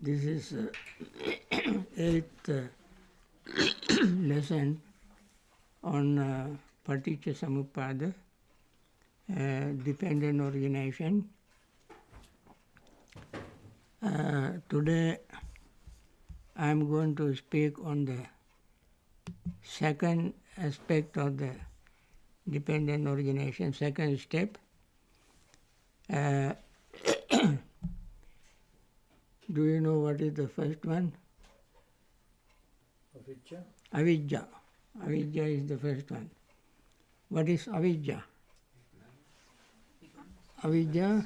This is eighth lesson on Paticca Samuppada, dependent origination. Today I am going to speak on the second aspect of the dependent origination, second step. Do you know what is the first one? Avijja. Avijja. Avijja is the first one. What is avijja? Avijja?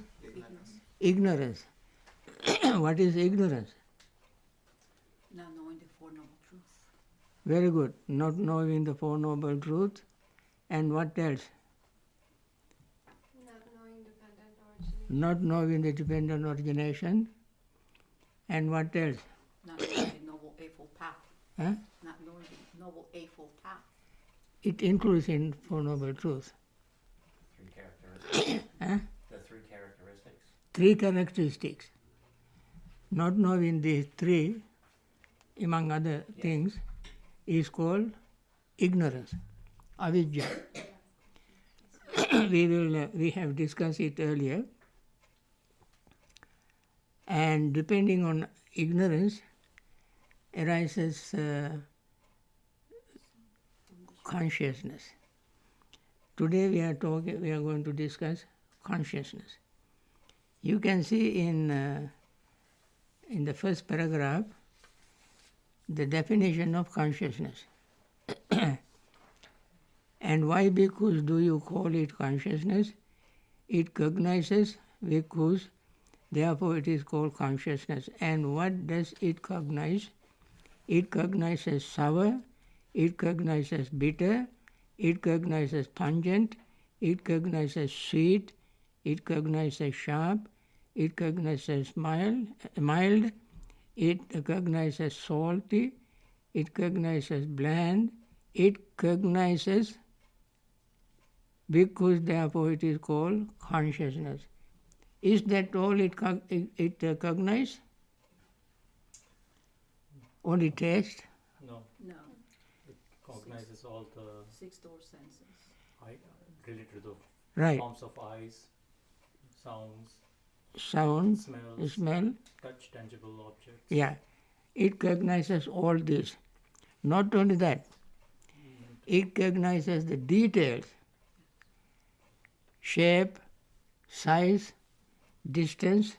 Ignorance. What is ignorance? Not knowing the Four Noble Truths. Very good. Not knowing the Four Noble Truths. And what else? Not knowing the dependent origination. And what else? Not knowing the Noble Eightfold Path. Huh? Not knowing the Noble Eightfold Path. It includes in Four Noble Truths. Three characteristics. Huh? The three characteristics. Three characteristics. Not knowing these three, among other things, is called ignorance, avijja. We have discussed it earlier. And depending on ignorance arises consciousness. Today we are going to discuss consciousness. You can see in the first paragraph the definition of consciousness. And why because do you call it consciousness? It cognizes because, therefore it is called consciousness. And what does it cognize? It cognizes sour, it cognizes bitter, it cognizes pungent, it cognizes sweet, it cognizes sharp, it cognizes mild, it cognizes salty, it cognizes bland, it cognizes because therefore it is called consciousness. Is that all it cognizes? Only taste? No. No. It cognizes all the Six door senses. related to the Right. forms of eyes, sounds, Sound, smells, smell, touch, tangible objects. yeah. It cognizes all this. Not only that, it cognizes the details, shape, size, distance,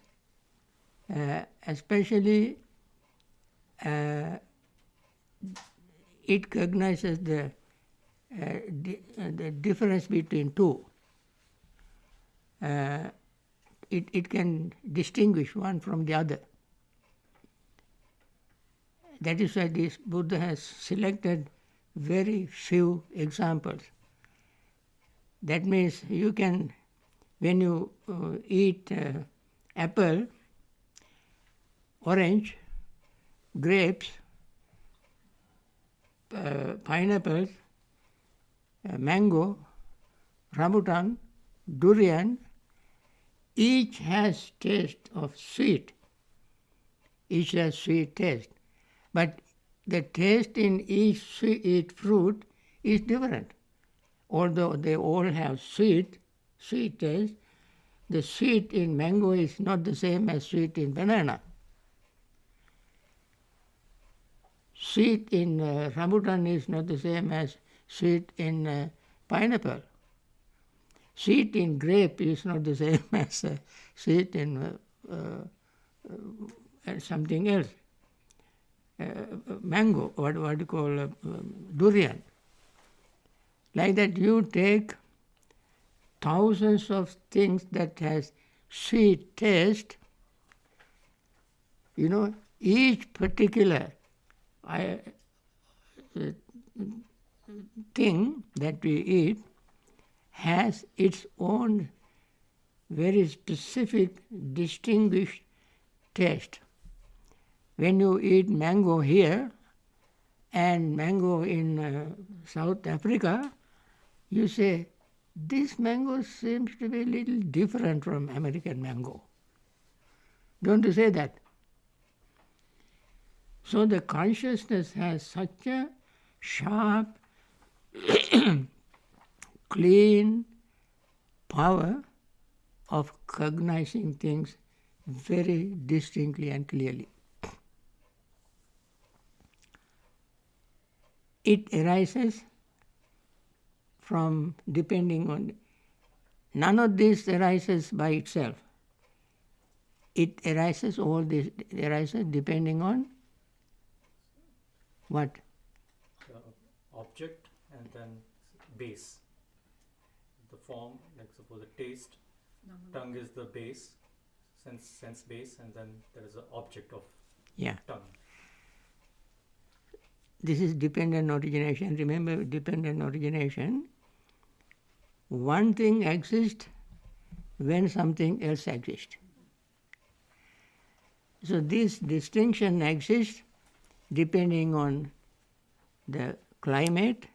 especially it cognizes the difference between two. It can distinguish one from the other. That is why this Buddha has selected very few examples. That means you can, when you eat apple, orange, grapes, pineapples, mango, rambutan, durian, each has taste of sweet. Each has sweet taste. But the taste in each fruit is different. Although they all have sweet taste, the sweet in mango is not the same as sweet in banana. Sweet in rambutan is not the same as sweet in pineapple. Sweet in grape is not the same as sweet in something else. Mango, what you call durian. Like that you take thousands of things that has sweet taste, each particular thing that we eat has its own very specific, distinguished taste. When you eat mango here and mango in South Africa, you say, this mango seems to be a little different from American mango. Don't you say that? So the consciousness has such a sharp, clean power of cognizing things very distinctly and clearly. It arises from depending on, none of this arises by itself. It arises, all this arises depending on what? The object and then base. The form, like suppose a taste, tongue is the base, sense base, and then there is an object of tongue. This is dependent origination. Remember, dependent origination. One thing exists when something else exists. So this distinction exists depending on the climate,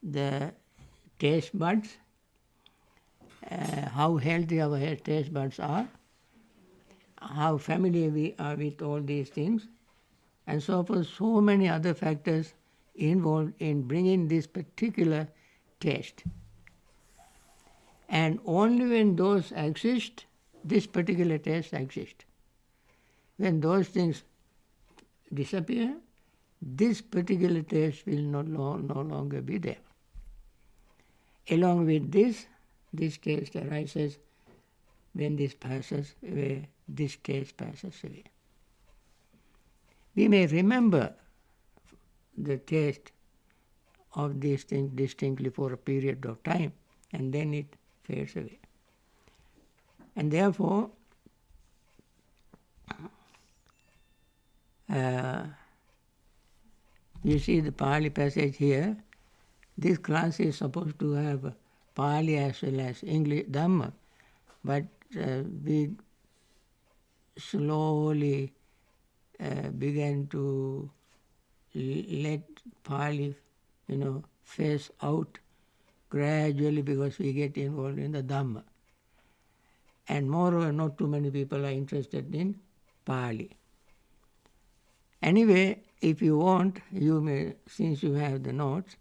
the taste buds, how healthy our taste buds are, how familiar we are with all these things, and so forth. So many other factors involved in bringing this particular taste. And only when those exist, this particular taste exists. When those things disappear, this particular taste will no longer be there. Along with this taste arises. When this passes away, this taste passes away. We may remember the taste of these things distinctly for a period of time, and then it fades away. And therefore, you see the Pali passage here. This class is supposed to have Pali as well as English Dhamma, but we slowly began to let Pali, phase out gradually because we get involved in the Dhamma. And moreover, not too many people are interested in Pali. Anyway, if you want, you may, since you have the notes,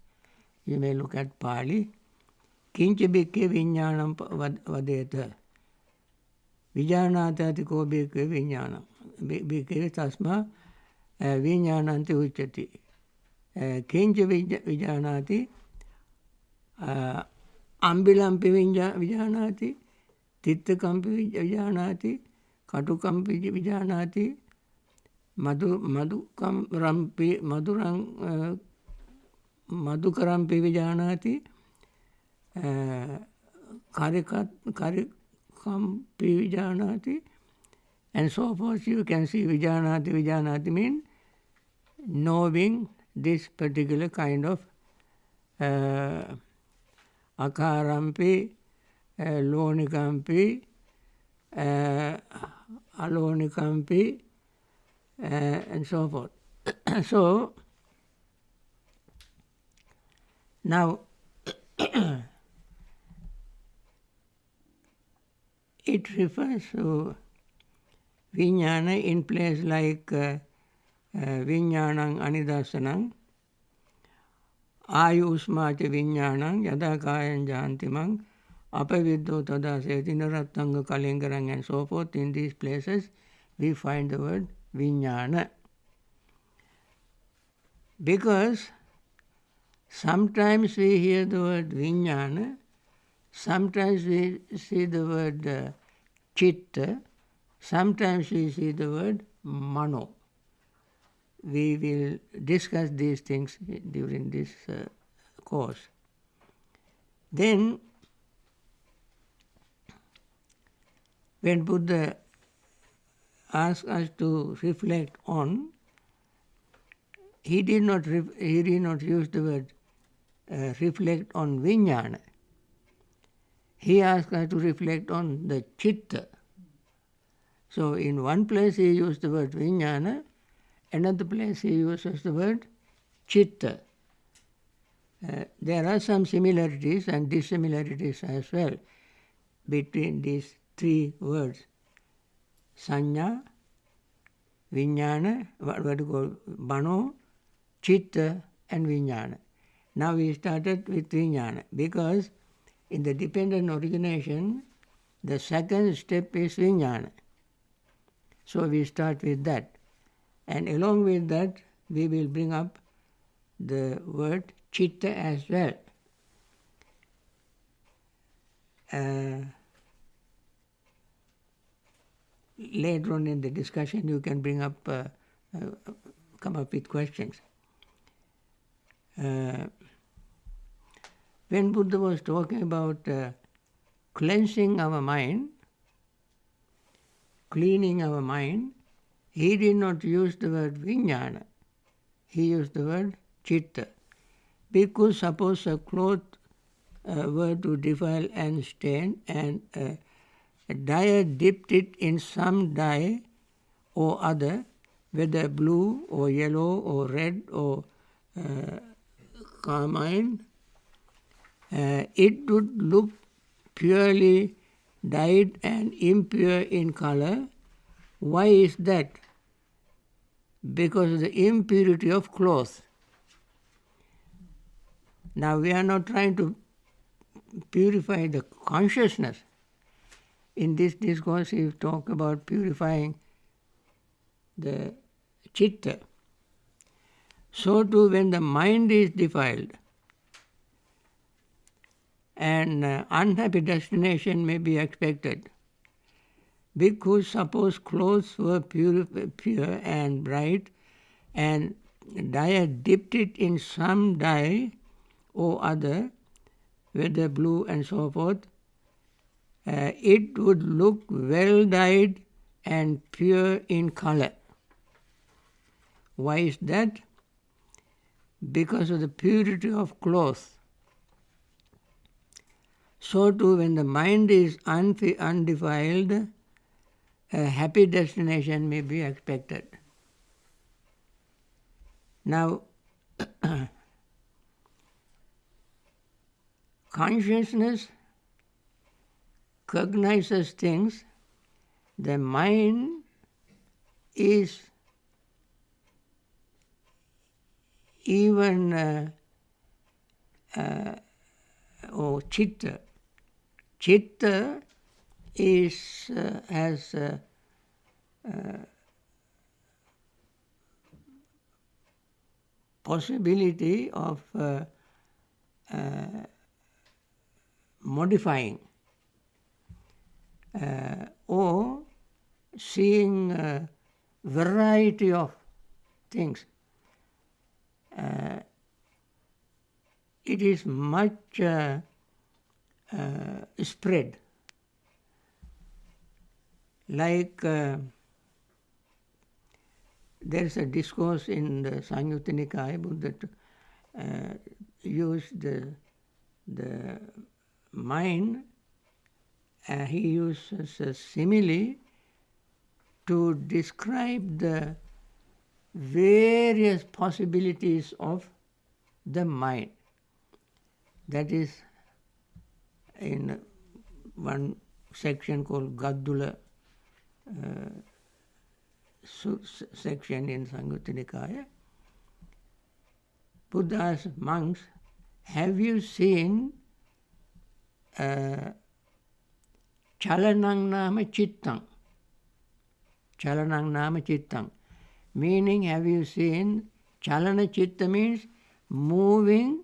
you may look at Pali. Kincha bhikke viññānam vadeta. Vijānātāti ko bhikke viññānam. Bhikke tasma viññānanti uchati. Kincha vijānāti. Ambilampi vijānāti. Tittakampi vijānāti. Katukampi vijānāti. Madhukarampi vijānāti, karikampi vijānāti, and so forth. You can see vijānāti mean knowing this particular kind of akarampi, lonikampi, alonikampi, and so forth. So, now, it refers to viññāna in place like viññānaṁ anidasanam, ayusmāca viññānaṁ yadakāyaṁ jantimam, apaviddo tadaseti narattanga kalingarang, and so forth. In these places, we find the word viññāna. Because sometimes we hear the word viññāna, sometimes we see the word chitta, sometimes we see the word mano. We will discuss these things during this course. Then, when Buddha asked us to reflect on, he did not use the word reflect on viññāna. He asked us to reflect on the chitta. So in one place he used the word viññāna, another place he uses the word chitta. There are some similarities and dissimilarities as well between these three words: saññā, Vijnana, what you call Mano, Chitta and Vijnana. Now we started with Vijnana because in the dependent origination, the second step is Vijnana. So we start with that. And along with that, we will bring up the word Chitta as well. Later on in the discussion, you can bring up, come up with questions. When Buddha was talking about cleansing our mind, cleaning our mind, he did not use the word vijnana. He used the word chitta. Because suppose a cloth were to defile and stain, and a dyer dipped it in some dye or other, whether blue or yellow or red or carmine, it would look purely dyed and impure in color. Why is that? Because of the impurity of cloth. Now we are not trying to purify the consciousness. In this discourse we talk about purifying the chitta. So too when the mind is defiled, an unhappy destination may be expected. Because suppose clothes were pure and bright, and dyer dipped it in some dye or other, whether blue and so forth, it would look well dyed and pure in color. Why is that? Because of the purity of cloth. So too when the mind is undefiled, a happy destination may be expected. Now, consciousness cognizes things. The mind is even chitta. Chitta is has possibility of modifying or seeing a variety of things. It is much spread. Like there is a discourse in the Samyutta Nikaya, Buddha used the mind, he uses a simile to describe the various possibilities of the mind. That is in one section called Gaddula section in Samyutta Nikaya. Buddha asked monks, have you seen chalanang nama chittang? Chalanang nama chittang. Meaning, have you seen, chalana chitta means moving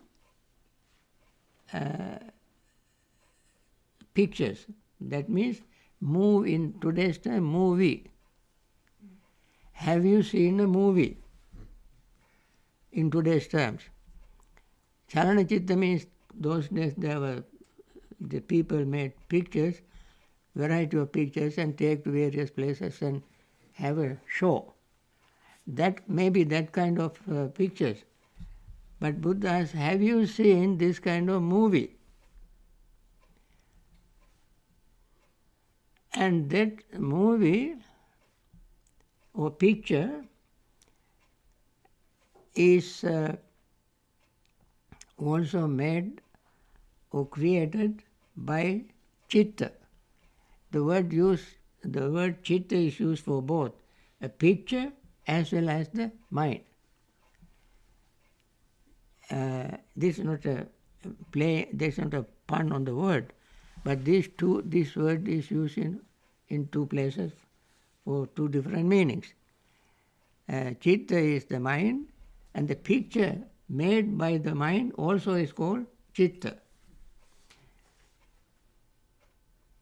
pictures. That means move in today's time, movie. Have you seen a movie in today's terms? Chalana chitta means those days the people made pictures, variety of pictures, and take to various places and have a show. That may be that kind of pictures. But Buddha asks, have you seen this kind of movie? And that movie or picture is also made or created by chitta. The word chitta is used for both a picture as well as the mind. This is not a play, this is not a pun on the word, but this word is used in two places for two different meanings. Chitta is the mind, and the picture made by the mind also is called chitta.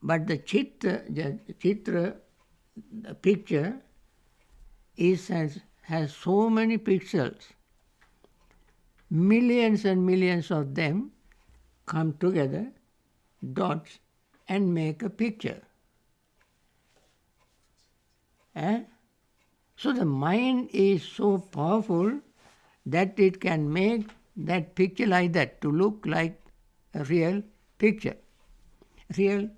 But the chitra, the picture, has so many pixels. Millions and millions of them come together, dots, and make a picture. So the mind is so powerful that it can make that picture like that, to look like a real picture. Real,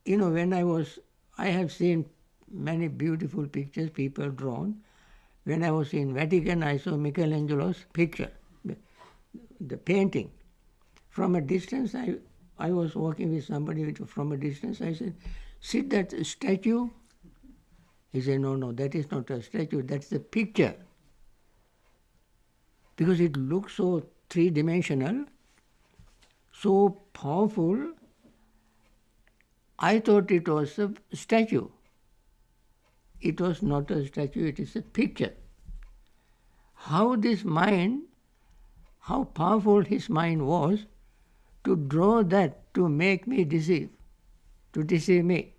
when I have seen many beautiful pictures people drawn. When I was in Vatican, I saw Michelangelo's picture, the painting. From a distance, I was walking with somebody from a distance. I said, "See that statue?" He said, no, that is not a statue, that's the picture. Because it looks so three-dimensional, so powerful, I thought it was a statue. It was not a statue, it is a picture. How this mind, how powerful his mind was to draw that, to make me deceive me,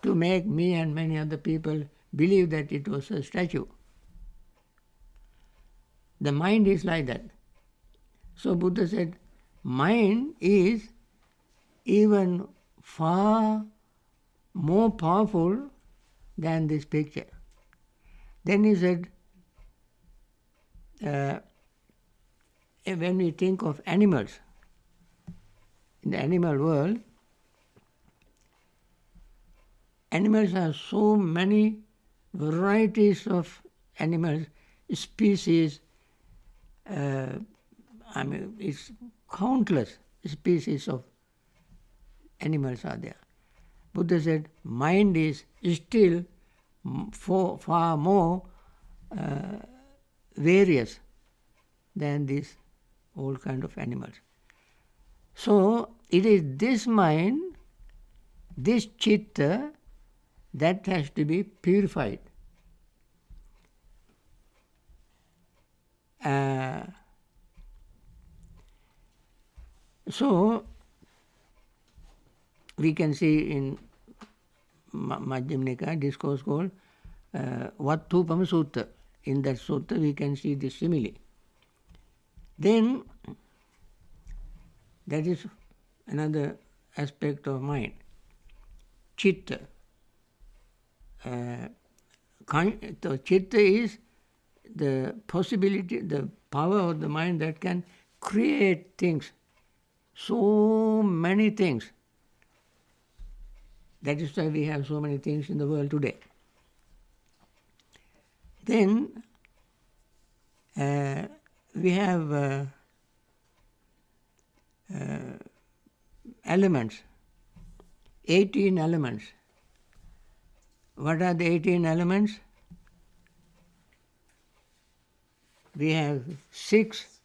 to make me and many other people believe that it was a statue. The mind is like that. So Buddha said, mind is even far more powerful than this picture. Then he said, when we think of animals, in the animal world, animals have so many varieties of animals, species. It's countless species of animals are there. Buddha said, mind is still far more various than these all kind of animals. So it is this mind, this chitta, that has to be purified. So we can see in Majjhima Nikaya discourse called Vattupama Sutta. In that sutta we can see the simile. Then that is another aspect of mind. Chitta. The chitta is the possibility, the power of the mind that can create things, so many things. That is why we have so many things in the world today. Then we have elements, 18 elements. What are the 18 elements? We have 6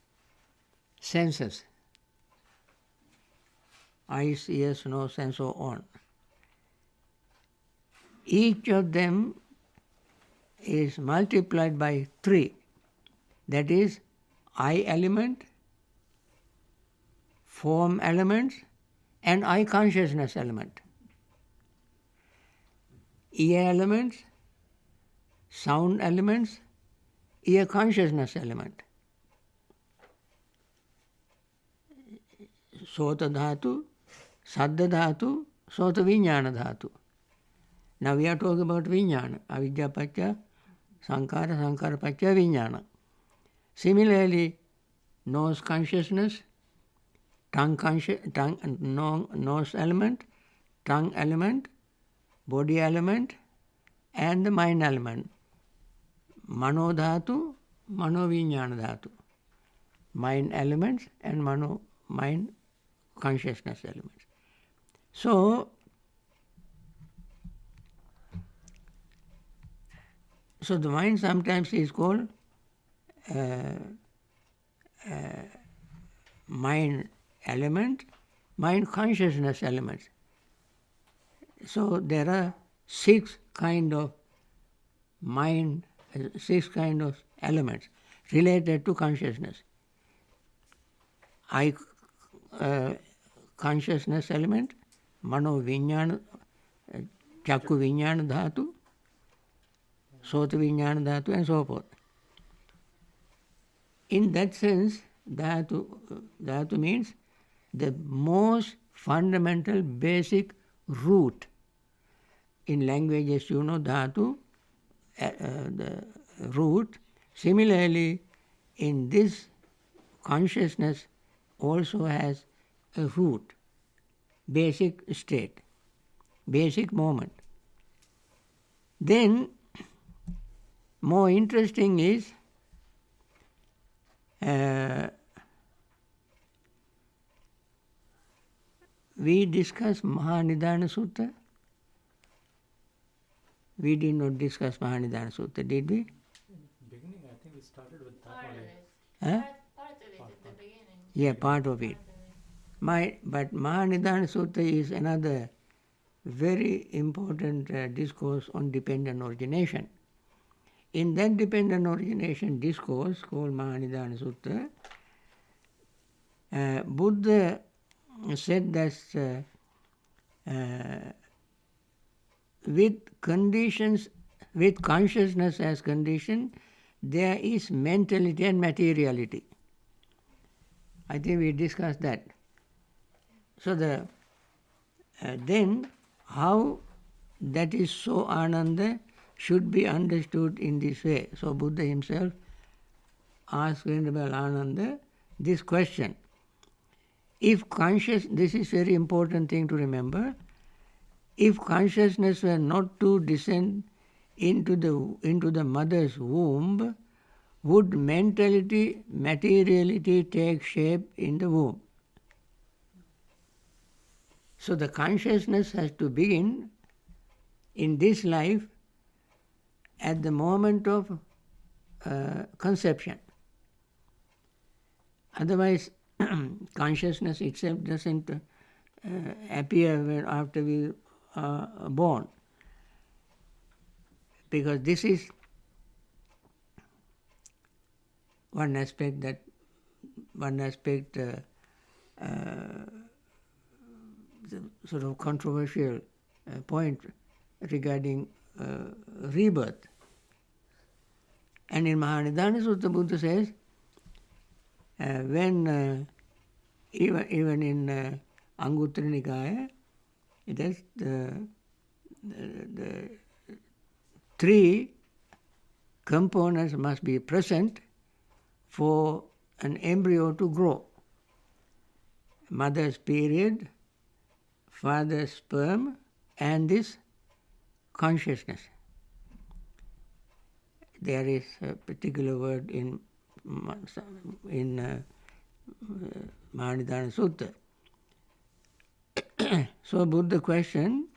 senses, eyes, ears, nose, and so on. Each of them is multiplied by 3. That is eye element, form elements, and eye consciousness element. Ear elements, sound elements, ear consciousness element. Sota dhatu, saddha dhatu, sota vijnana dhatu. Now we are talking about vijnana, avidya paccaya sankhara, sankhara paccaya vijnana. Similarly, nose consciousness, nose element, tongue element, body element, and the mind element. Mano dhatu, mano vijnana dhatu. Mind elements and mind consciousness elements. So, So the mind sometimes is called mind element, mind consciousness elements. So there are 6 kind of mind, 6 kind of elements related to consciousness. I consciousness element, mano vinyana, chakku vinyana dhatu, sota vinyana dhatu, and so forth. In that sense, dhatu means the most fundamental basic root. In languages, you know, dhatu, the root. Similarly, in this consciousness also has a root, basic state, basic moment. Then, more interesting is we discussed Mahanidana Sutta. We did not discuss Mahanidana Sutta, did we? In the beginning, I think we started with that Part of only. it. Huh? Part of it at the beginning. Yeah, part of it. But Mahanidana Sutta is another very important discourse on dependent origination. In that dependent origination discourse called Mahanidana Sutta, Buddha said that with conditions, with consciousness as condition, there is mentality and materiality. I think we discussed that. So then how that is so Ananda should be understood in this way. So Buddha himself asked Venerable Ananda this question. If this is very important thing to remember, if consciousness were not to descend into the mother's womb, would mentality, materiality take shape in the womb? So the consciousness has to begin in this life at the moment of conception. Otherwise, consciousness itself doesn't appear after we are born. Because this is one aspect the sort of controversial point regarding rebirth. And in Mahanidana Sutta, Buddha says, when even in Anguttara Nikaya, it has the 3 components must be present for an embryo to grow. Mother's period, father's sperm, and this consciousness. There is a particular word in Mahanidana Sutta. So Buddha questioned,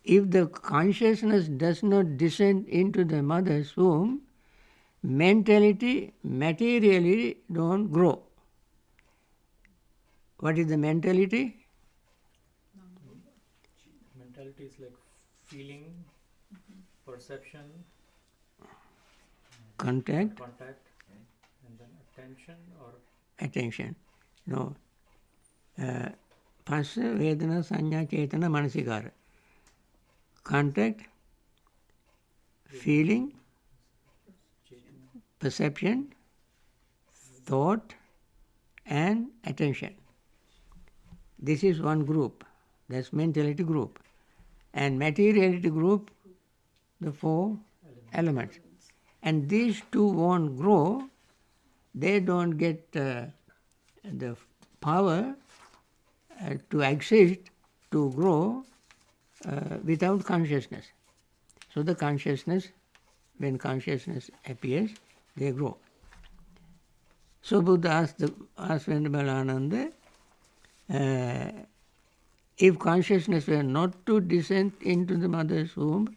if the consciousness does not descend into the mother's womb, mentality, materially don't grow. What is the mentality? Mentality is like feeling, perception, Contact, and then attention or attention. No. Phassa, Vedana, Sanya, Chetana, Manasikara. Contact, feeling, perception, thought, and attention. This is one group. That's mentality group. And materiality group, the 4 elements. And these 2 won't grow. They don't get the power to exist, to grow without consciousness. So the consciousness, when consciousness appears, they grow. So Buddha asked Venerable Ananda, if consciousness were not to descend into the mother's womb,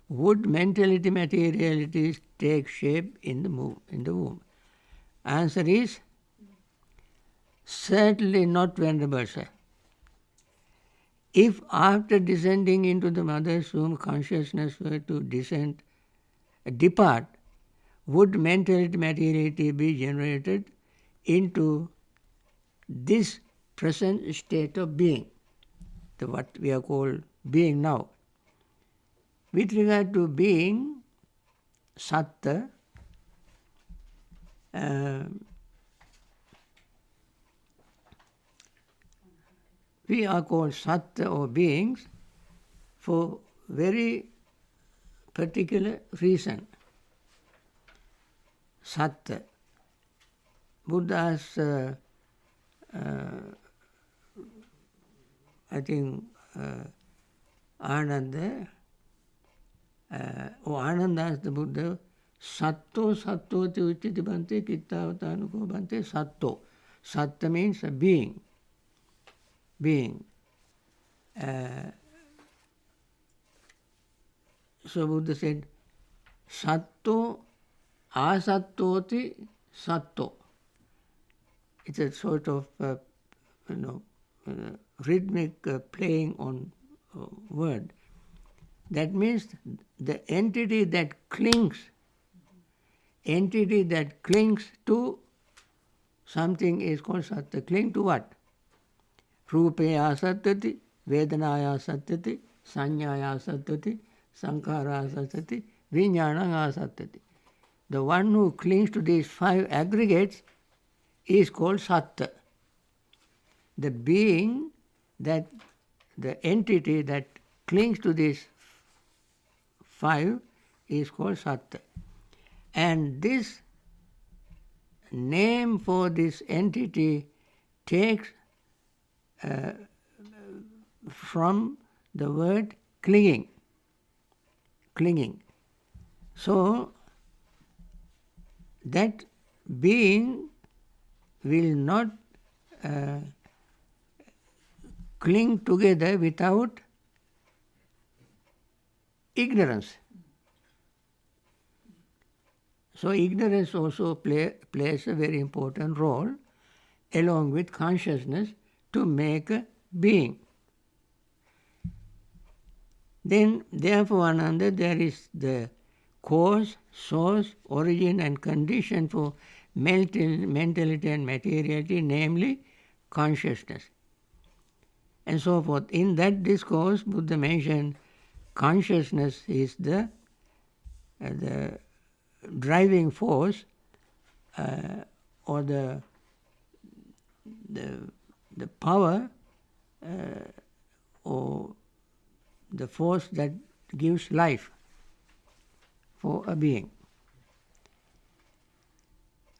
would mentality materialities take shape in the womb? Answer is certainly not, Venerable Sir. If after descending into the mother's womb consciousness were to depart, would mentality materiality be generated into this present state of being, what we are called being now? With regard to being, satta, we are called satta or beings for very particular reason. Satta. Buddha's, I think, Ananda, Ananda asked the Buddha, Satto sattoti uchiti bhante kittavatanuko bhante satto. Satta means a being. Being. So Buddha said, Satto asattoti satto. It's a sort of, rhythmic playing on word. That means the entity that clings to something is called satta. Cling to what? Rupaya sattati, Vedanaya sattati, Sanyaya sattati, Sankhara sattati, Vijnanaya sattati. The one who clings to these 5 aggregates is called satta. The being, that the entity that clings to these 5 is called satta. And this name for this entity takes from the word clinging. Clinging. So, that being will not cling together without ignorance. So ignorance also plays a very important role along with consciousness to make a being. Then, therefore, Ananda, there is the cause, source, origin and condition for mentality and materiality, namely consciousness. And so forth. In that discourse, Buddha mentioned consciousness is the driving force or the power or the force that gives life for a being.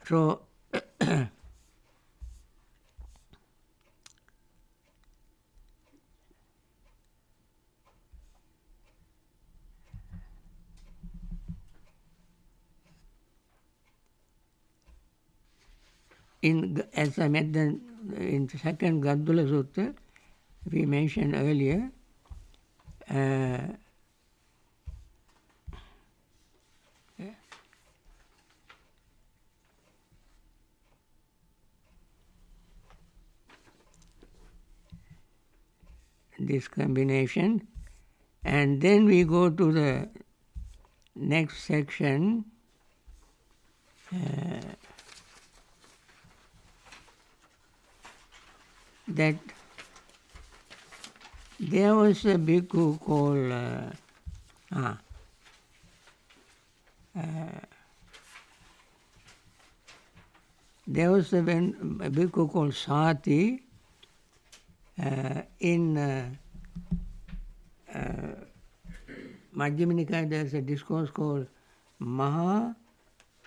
So, as I mentioned in the second Gaddula Sutta, we mentioned earlier, this combination, and then we go to the next section, that there was a bhikkhu called there was a bhikkhu called Sati in Majjhima Nikaya. There is a discourse called Maha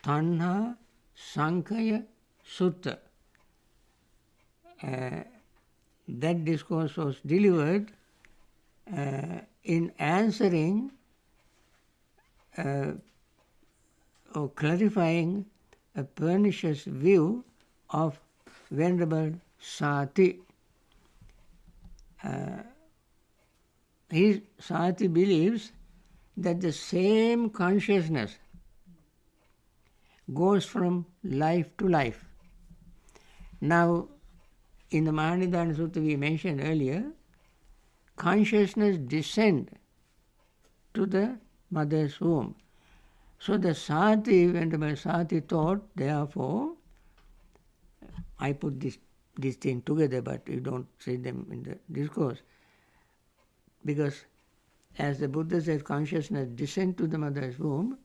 Tanha Sankhya Sutta. That discourse was delivered in answering or clarifying a pernicious view of Venerable Sati. Sati believes that the same consciousness goes from life to life. Now, in the Mahanidana Sutta we mentioned earlier, consciousness descends to the mother's womb. So the Sati, Venerable Sati thought, therefore, I put this thing together, but you don't see them in the discourse. Because as the Buddha said, consciousness descends to the mother's womb,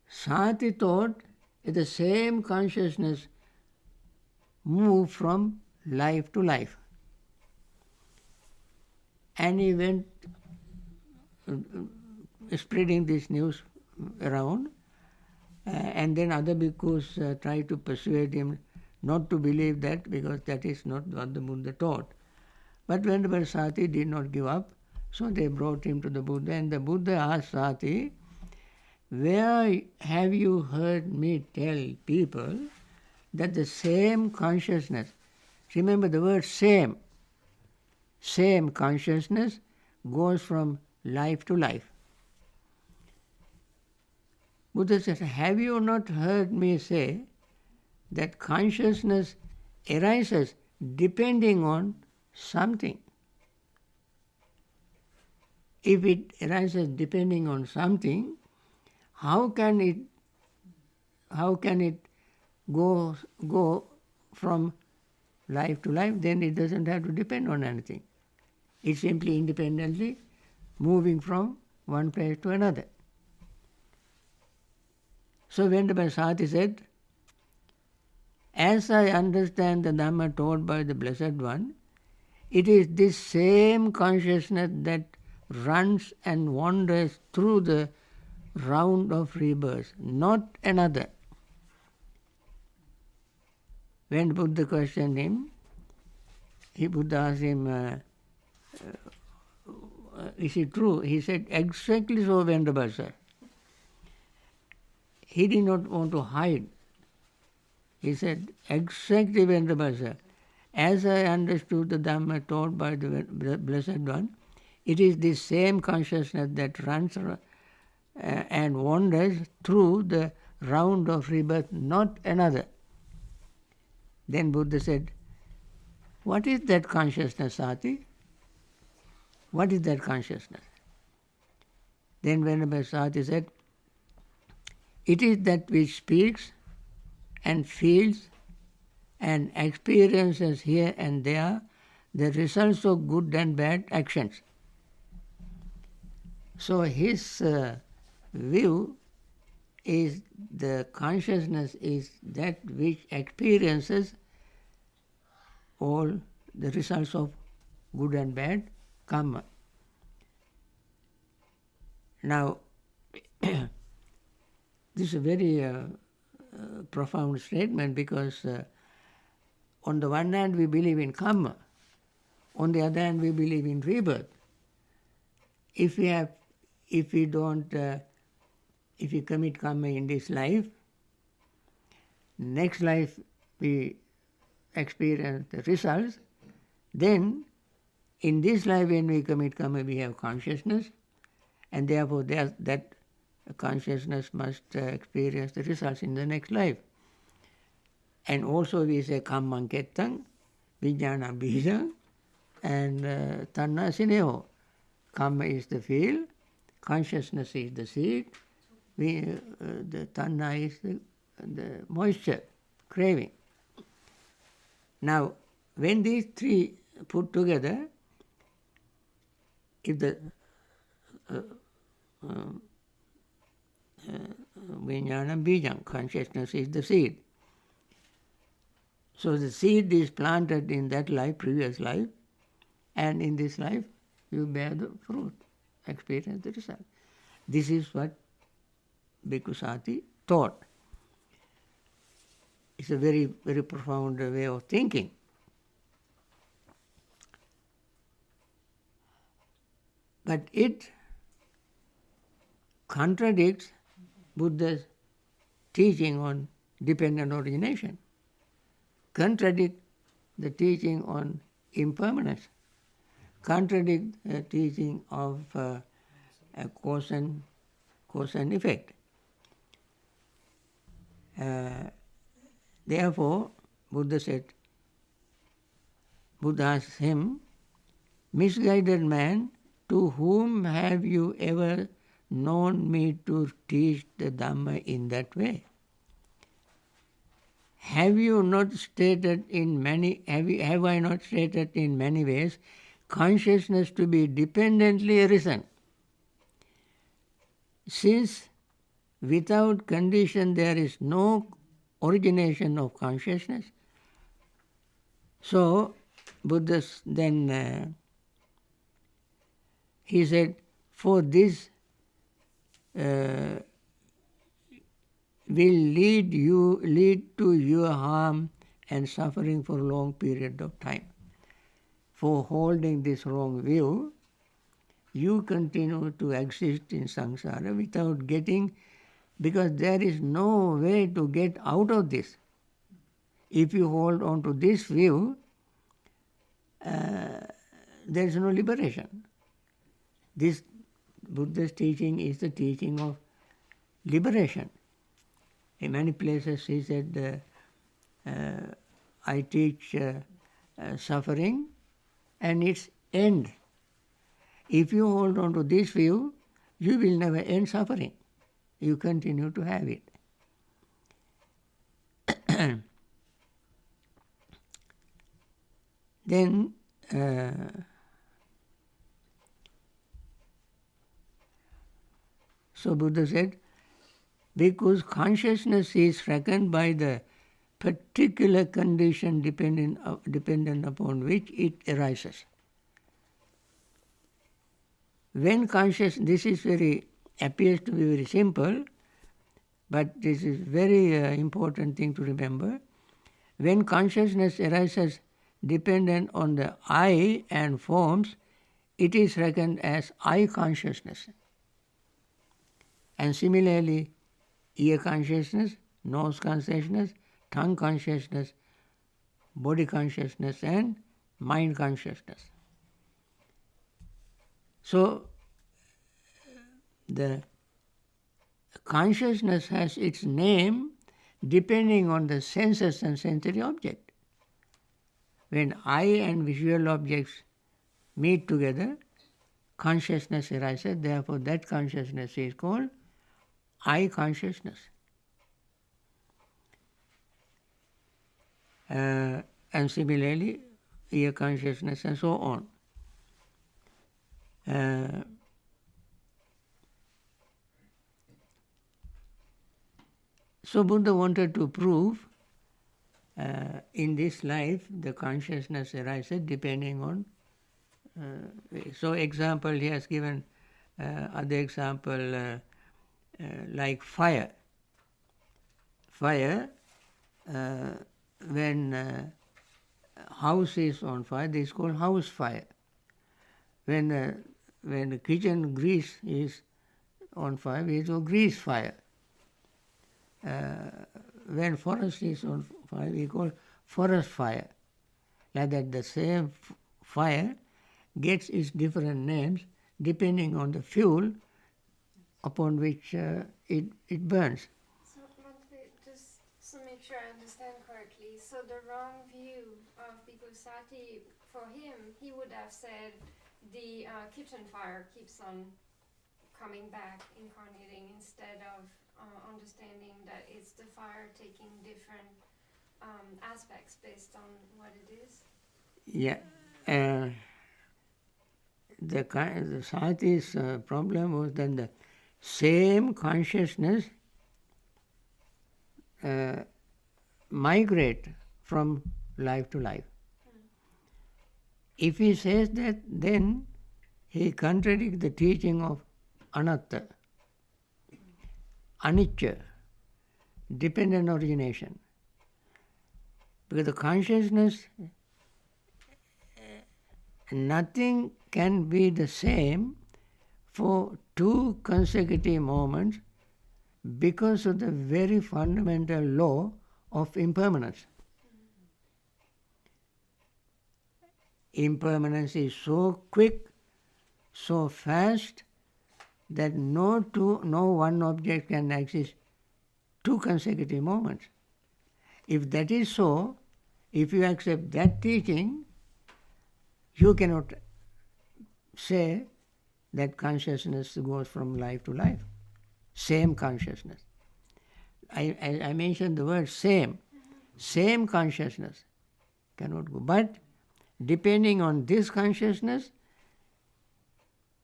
Sati thought that the same consciousness moved from life to life. And he went spreading this news around, and then other bhikkhus tried to persuade him not to believe that, because that is not what the Buddha taught. But Venerable Sati did not give up, so they brought him to the Buddha, and the Buddha asked Sati, where have you heard me tell people that the same consciousness, remember the word same consciousness goes from life to life? Buddha said, have you not heard me say that consciousness arises depending on something? If it arises depending on something, how can it go from life to life? Then it doesn't have to depend on anything. It's simply independently moving from one place to another. So Venerable Sati said, as I understand the Dhamma taught by the Blessed One, it is this same consciousness that runs and wanders through the round of rebirth, not another. When Buddha questioned him, Buddha asked him, is it true? He said, exactly so, Venerable Sir. He did not want to hide. He said, exactly, Venerable Sir. As I understood the Dhamma taught by the Blessed One, it is this same consciousness that runs and wanders through the round of rebirth, not another. Then Buddha said, what is that consciousness, Sati? What is that consciousness? Then Venerable Sati said, it is that which speaks and feels and experiences here and there the results of good and bad actions. So his view is the consciousness is that which experiences all the results of good and bad karma. Now, this is a very profound statement, because on the one hand we believe in karma, on the other hand we believe in rebirth. If we commit karma in this life, next life we experience the results, then in this life when we commit karma we have consciousness, and therefore that consciousness must experience the results in the next life. And also we say kammang kettang, vijnana bijang, and tanna sineho. Karma is the field, consciousness is the seed, the tanna is the moisture, craving. Now, when these three put together, if the vijnana bijam, consciousness is the seed. So the seed is planted in that life, previous life, and in this life you bear the fruit, experience the result. This is what Bhikkhu Sati taught. It's a very, very profound way of thinking. But it contradicts Buddha's teaching on dependent origination, contradict the teaching on impermanence, contradict the teaching of a cause and effect. Therefore, Buddha asked him, misguided man, to whom have you ever known me to teach the Dhamma in that way? Have I not stated in many ways consciousness to be dependently arisen? Since without condition there is no origination of consciousness. So, Buddha then he said, for this will lead to your harm and suffering for a long period of time. For holding this wrong view, you continue to exist in samsara without getting, because there is no way to get out of this. If you hold on to this view, there is no liberation. This Buddha's teaching is the teaching of liberation. In many places he said, I teach suffering and its end. If you hold on to this view, you will never end suffering. You continue to have it. Then so Buddha said, because consciousness is reckoned by the particular condition dependent upon which it arises. When this is appears to be very simple, but this is very important thing to remember. When consciousness arises dependent on the I and forms, it is reckoned as I consciousness. And similarly, ear consciousness, nose consciousness, tongue consciousness, body consciousness, and mind consciousness. So, the consciousness has its name depending on the senses and sensory object. When eye and visual objects meet together, consciousness arises. Therefore, that consciousness is called eye consciousness. And similarly, ear consciousness and so on. So Buddha wanted to prove in this life the consciousness arises depending on. So example, he has given other example like fire. Fire, when house is on fire, this is called house fire. When the kitchen grease is on fire, it is called grease fire. When forest is on fire, we call forest fire. Like that, the same fire gets its different names depending on the fuel upon which it burns. So, Bhante, just to make sure I understand correctly, so the wrong view of Bhikkhus Sati, for him, he would have said the kitchen fire keeps on coming back, incarnating, instead of understanding that it's the fire taking different aspects based on what it is? Yeah. The Sati's problem was that the same consciousness migrate from life to life. If he says that, then he contradicts the teaching of anatta, anicca, dependent origination. Because the consciousness, nothing can be the same for two consecutive moments because of the very fundamental law of impermanence. Impermanence is so quick, so fast, that no one object can exist 2 consecutive moments. If that is so, if you accept that teaching, you cannot say that consciousness goes from life to life. Same consciousness. I mentioned the word same. Same consciousness cannot go. But depending on this consciousness,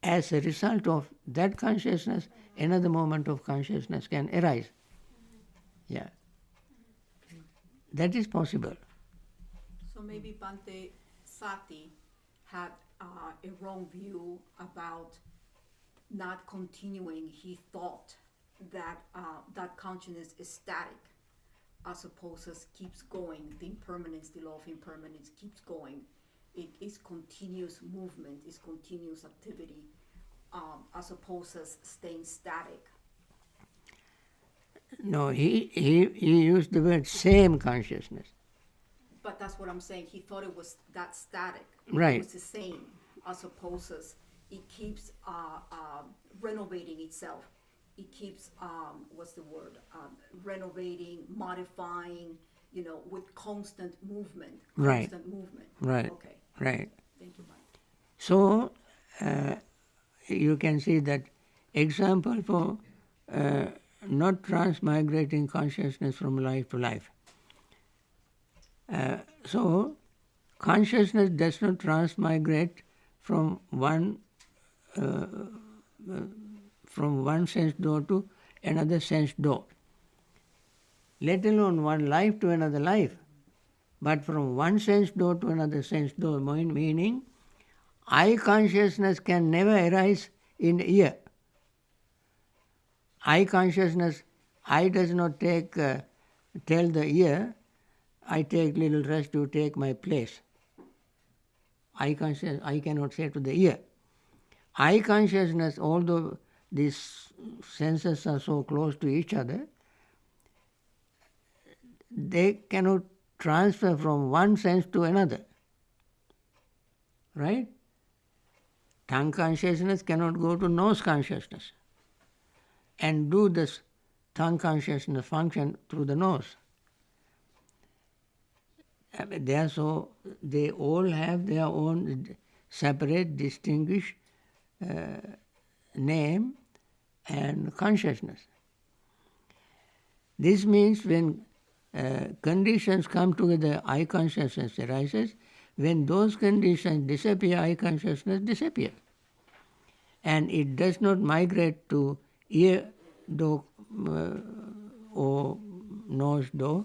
as a result of that consciousness, another moment of consciousness can arise. Yeah. That is possible. So maybe Bhante Sati had a wrong view about not continuing. He thought that that consciousness is static, as opposed as keeps going. The impermanence, the law of impermanence keeps going. It is continuous movement, is continuous activity, as opposed as staying static. No, he used the word same consciousness. But that's what I'm saying. He thought it was that static. Right. It was the same, as opposed as it keeps renovating itself. It keeps, renovating, modifying, with constant movement. Right. Constant movement. Right. Okay. Right. Thank you, Bhante. So, you can see that example for not transmigrating consciousness from life to life. So, consciousness does not transmigrate from one sense door to another sense door, let alone one life to another life. But from one sense door to another sense door, meaning I consciousness can never arise in ear. I consciousness, I does not tell the ear, I take little rest, you take my place. I cannot say to the ear. I consciousness, although these senses are so close to each other, they cannot transfer from one sense to another. Right? Tongue consciousness cannot go to nose consciousness and do this tongue consciousness function through the nose. So they all have their own separate, distinguished name and consciousness. This means when conditions come together, I consciousness arises. When those conditions disappear, I consciousness disappears. And it does not migrate to ear door or nose door,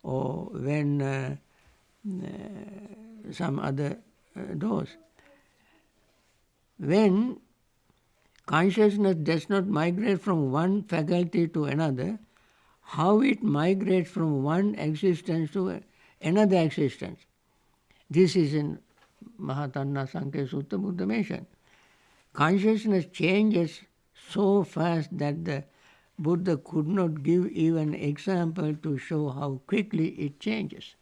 or when some other doors. When consciousness does not migrate from one faculty to another, how it migrates from one existence to another existence? This is in Mahatanna Sankhya Sutta Buddha mentioned. Consciousness changes so fast that the Buddha could not give even example to show how quickly it changes.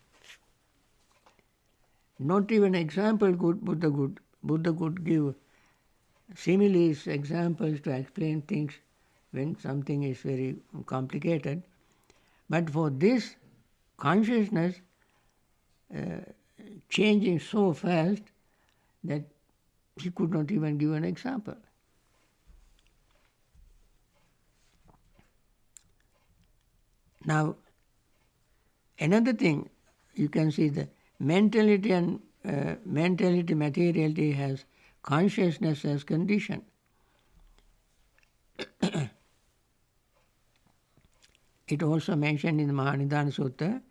Not even example Buddha could give similes, examples to explain things when something is very complicated. But for this consciousness changing so fast that he could not even give an example. Now, another thing, you can see the mentality and materiality has consciousness as condition. It also mentioned in the Mahanidana Sutta,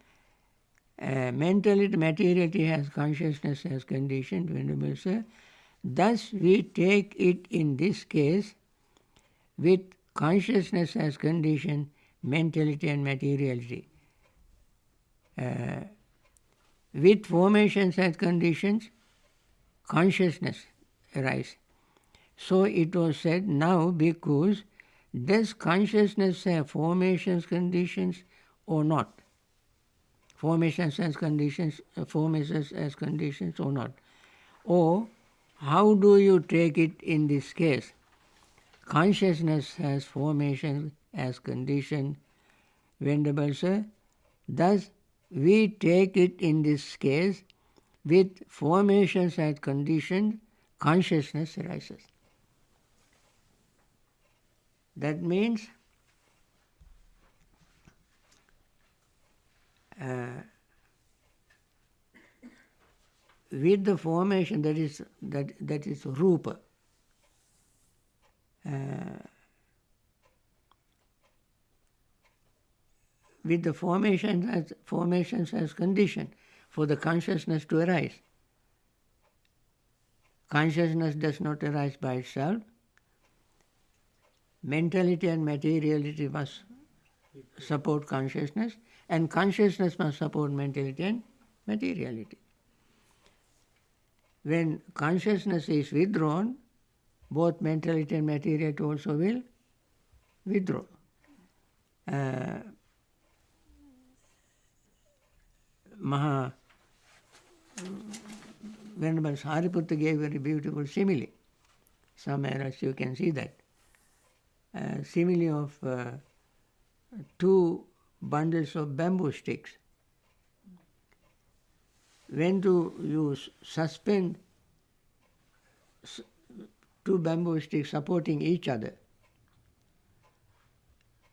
mentality, materiality has consciousness as condition, Venerable Sir. Thus we take it in this case with consciousness as condition, mentality and materiality. With formations as conditions, consciousness arises. So it was said, now because does consciousness have formations, conditions or not? Formations as conditions or not? Or how do you take it in this case? consciousness has formation as condition, Venerable Sir. Thus, we take it in this case, with formations as condition, consciousness arises. That means with the formation that is rupa, with the formations as condition for the consciousness to arise. Consciousness does not arise by itself. Mentality and materiality must support consciousness, and consciousness must support mentality and materiality. When consciousness is withdrawn, both mentality and materiality also will withdraw. Venerable Sariputta gave a very beautiful simile. Somewhere else you can see that. Simile of two bundles of bamboo sticks. When you suspend two bamboo sticks supporting each other,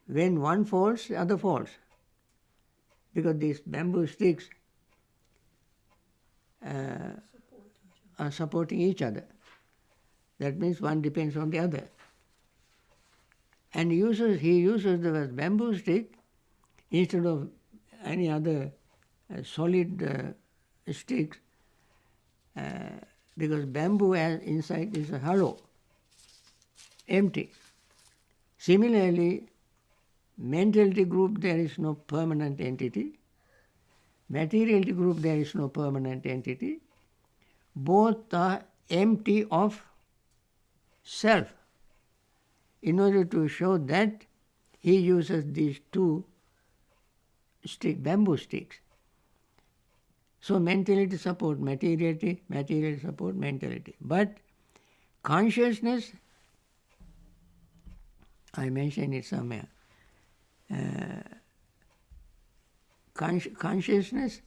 when one falls, the other falls. Because these bamboo sticks are supporting each other. That means one depends on the other. And he uses the word bamboo stick instead of any other solid sticks, because bamboo inside is hollow, empty. Similarly, mentality group, there is no permanent entity. Materiality group, there is no permanent entity. Both are empty of self. In order to show that, he uses these two bamboo sticks. So mentality support materiality, materiality support mentality. But consciousness, I mentioned it somewhere, consciousness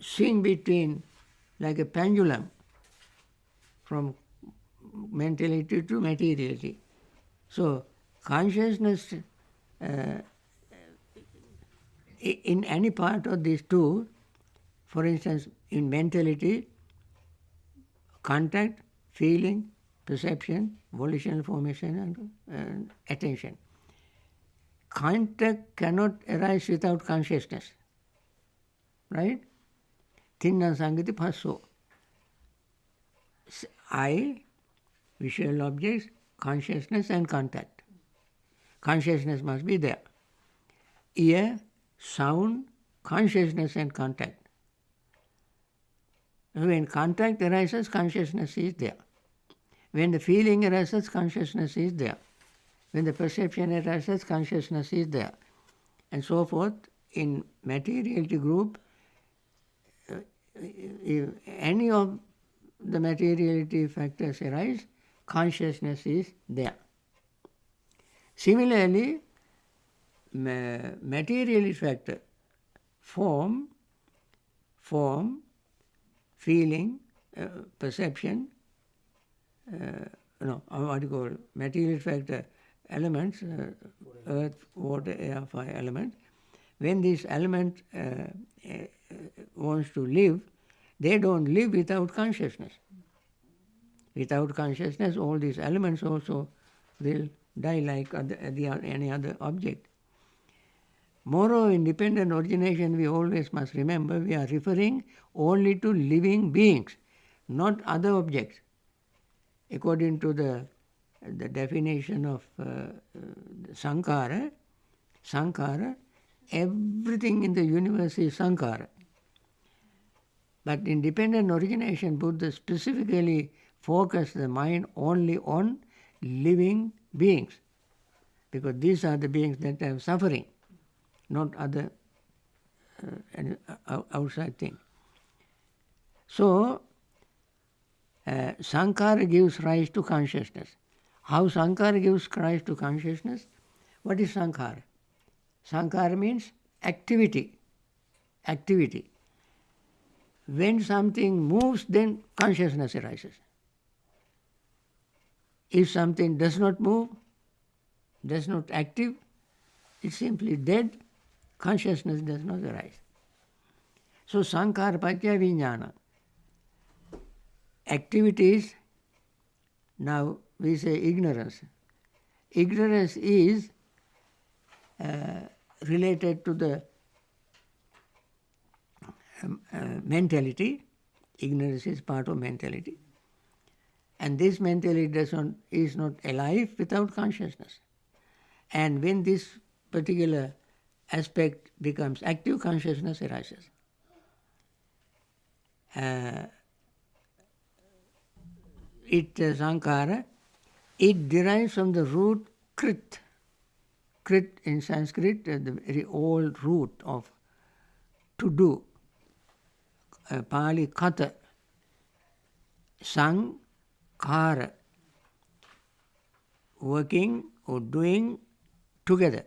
swing between, like a pendulum, from mentality to materiality. So consciousness in any part of these two, for instance, in mentality, contact, feeling, perception, volitional formation, and attention. Contact cannot arise without consciousness, right? Tinna sangati phasso. Eye, visual objects, consciousness and contact. Consciousness must be there. Ear, sound, consciousness and contact. When contact arises, consciousness is there. When the feeling arises, consciousness is there. When the perception arises, consciousness is there. And so forth. In materiality group, if any of the materiality factors arise, consciousness is there. Similarly, materiality factor, form, feeling, perception, what you call material factor elements, earth, water, air, fire elements. When these elements wants to live, they don't live without consciousness. Without consciousness, all these elements also will die like any other object. Moreover, in dependent origination, we always must remember we are referring only to living beings, not other objects. According to the definition of Sankara, everything in the universe is Sankara. But in dependent origination, Buddha specifically focused the mind only on living beings, because these are the beings that have suffering, not other outside things. So, Sankara gives rise to consciousness. How Sankhara gives rise to consciousness? What is Sankhara? Sankhara means activity. Activity. When something moves, then consciousness arises. If something does not move, does not active, it's simply dead, consciousness does not arise. So Sankhara Paccaya Vijnana. Activities, now we say ignorance. Ignorance is related to the mentality. Ignorance is part of mentality. And this mentality is not alive without consciousness. And when this particular aspect becomes active, consciousness arises. Sankhara, it derives from the root krit. Krit in Sanskrit, the very old root of to do. Pali kata. Sankhara. Working or doing together.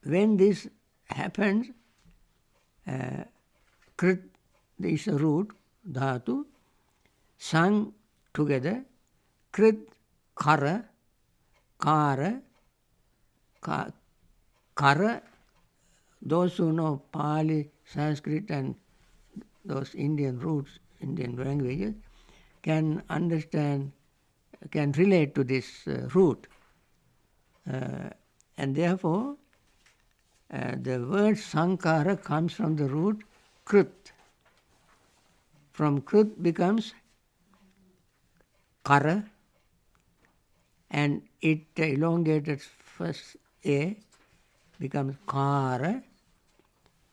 When this happens, krit is the root, dhatu, sang together, krit, kara, kara, kara, those who know Pali, Sanskrit and those Indian roots, Indian languages, can understand, can relate to this root. And therefore, the word Sankhara comes from the root krit. From krit becomes kara, and it elongated first a becomes kara,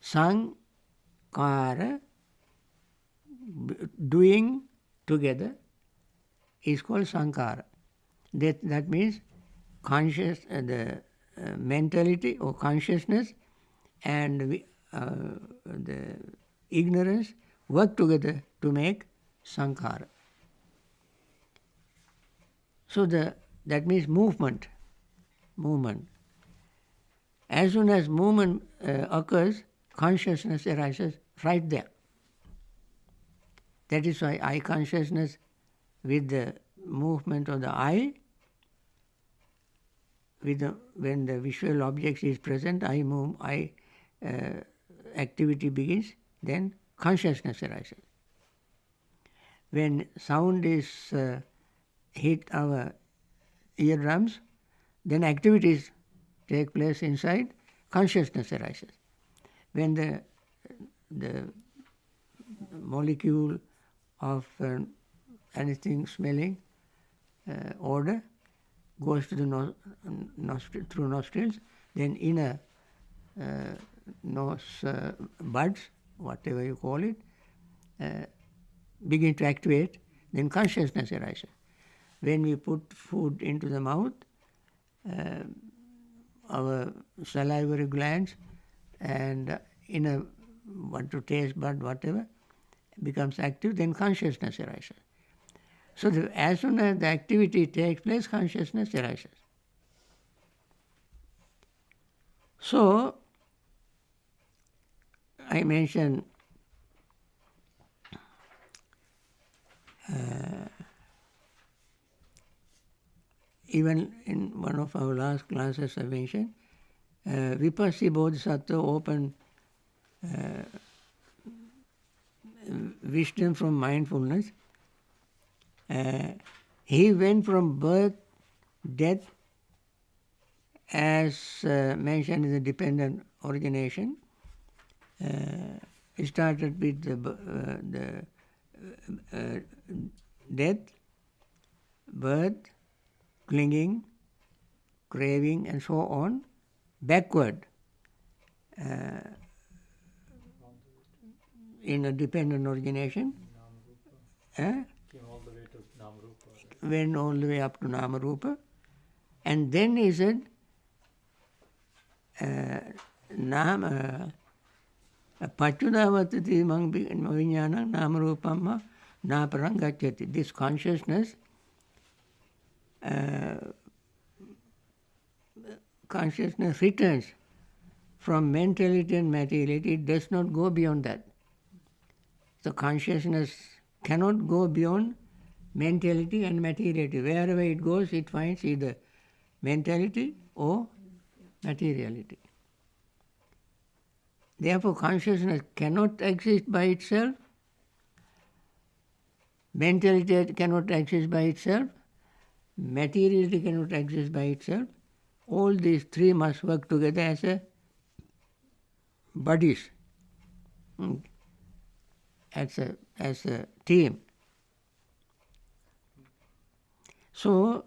sankhara, doing together is called sankhara. That means conscious, the mentality or consciousness and the ignorance work together to make sankhara. So that means movement. As soon as movement occurs, consciousness arises right there. That is why eye consciousness with the movement of the eye, when the visual object is present, activity begins, then consciousness arises. When sound is hit our eardrums, then activities take place inside, consciousness arises. When the molecule of anything smelling, odor, goes to the through nostrils, then inner nose buds, whatever you call it, begin to activate, then consciousness arises. When we put food into the mouth, our salivary glands and inner want to taste bud, whatever, becomes active, then consciousness arises. So as soon as the activity takes place, consciousness arises. So, I mentioned even in one of our last classes I mentioned, Vipassy Bodhisattva opened wisdom from mindfulness. He went from birth, death, as mentioned in the dependent origination. He started with the death, birth, clinging, craving, and so on, backward in a dependent origination. Came all the way to Namarupa. Went all the way up to Namarupa. And then he said, Pachudavatati Viññāna Namarupamma Naparangacchati. This consciousness consciousness returns from mentality and materiality, it does not go beyond that. So consciousness cannot go beyond mentality and materiality. Wherever it goes, it finds either mentality or materiality. Therefore, consciousness cannot exist by itself, mentality cannot exist by itself, materiality cannot exist by itself. All these three must work together as a buddies, as a team. So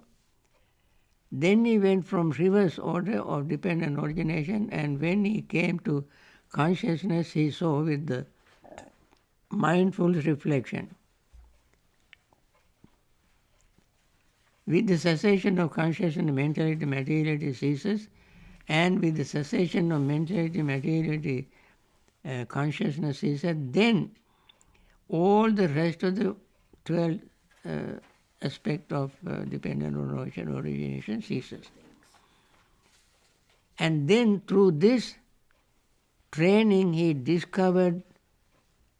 then he went from reverse order of dependent origination, and when he came to consciousness, he saw with the mindful reflection. With the cessation of consciousness, mentality, materiality ceases, and with the cessation of mentality, materiality, consciousness ceases, then all the rest of the 12 aspect of dependent origination ceases. And then through this training, he discovered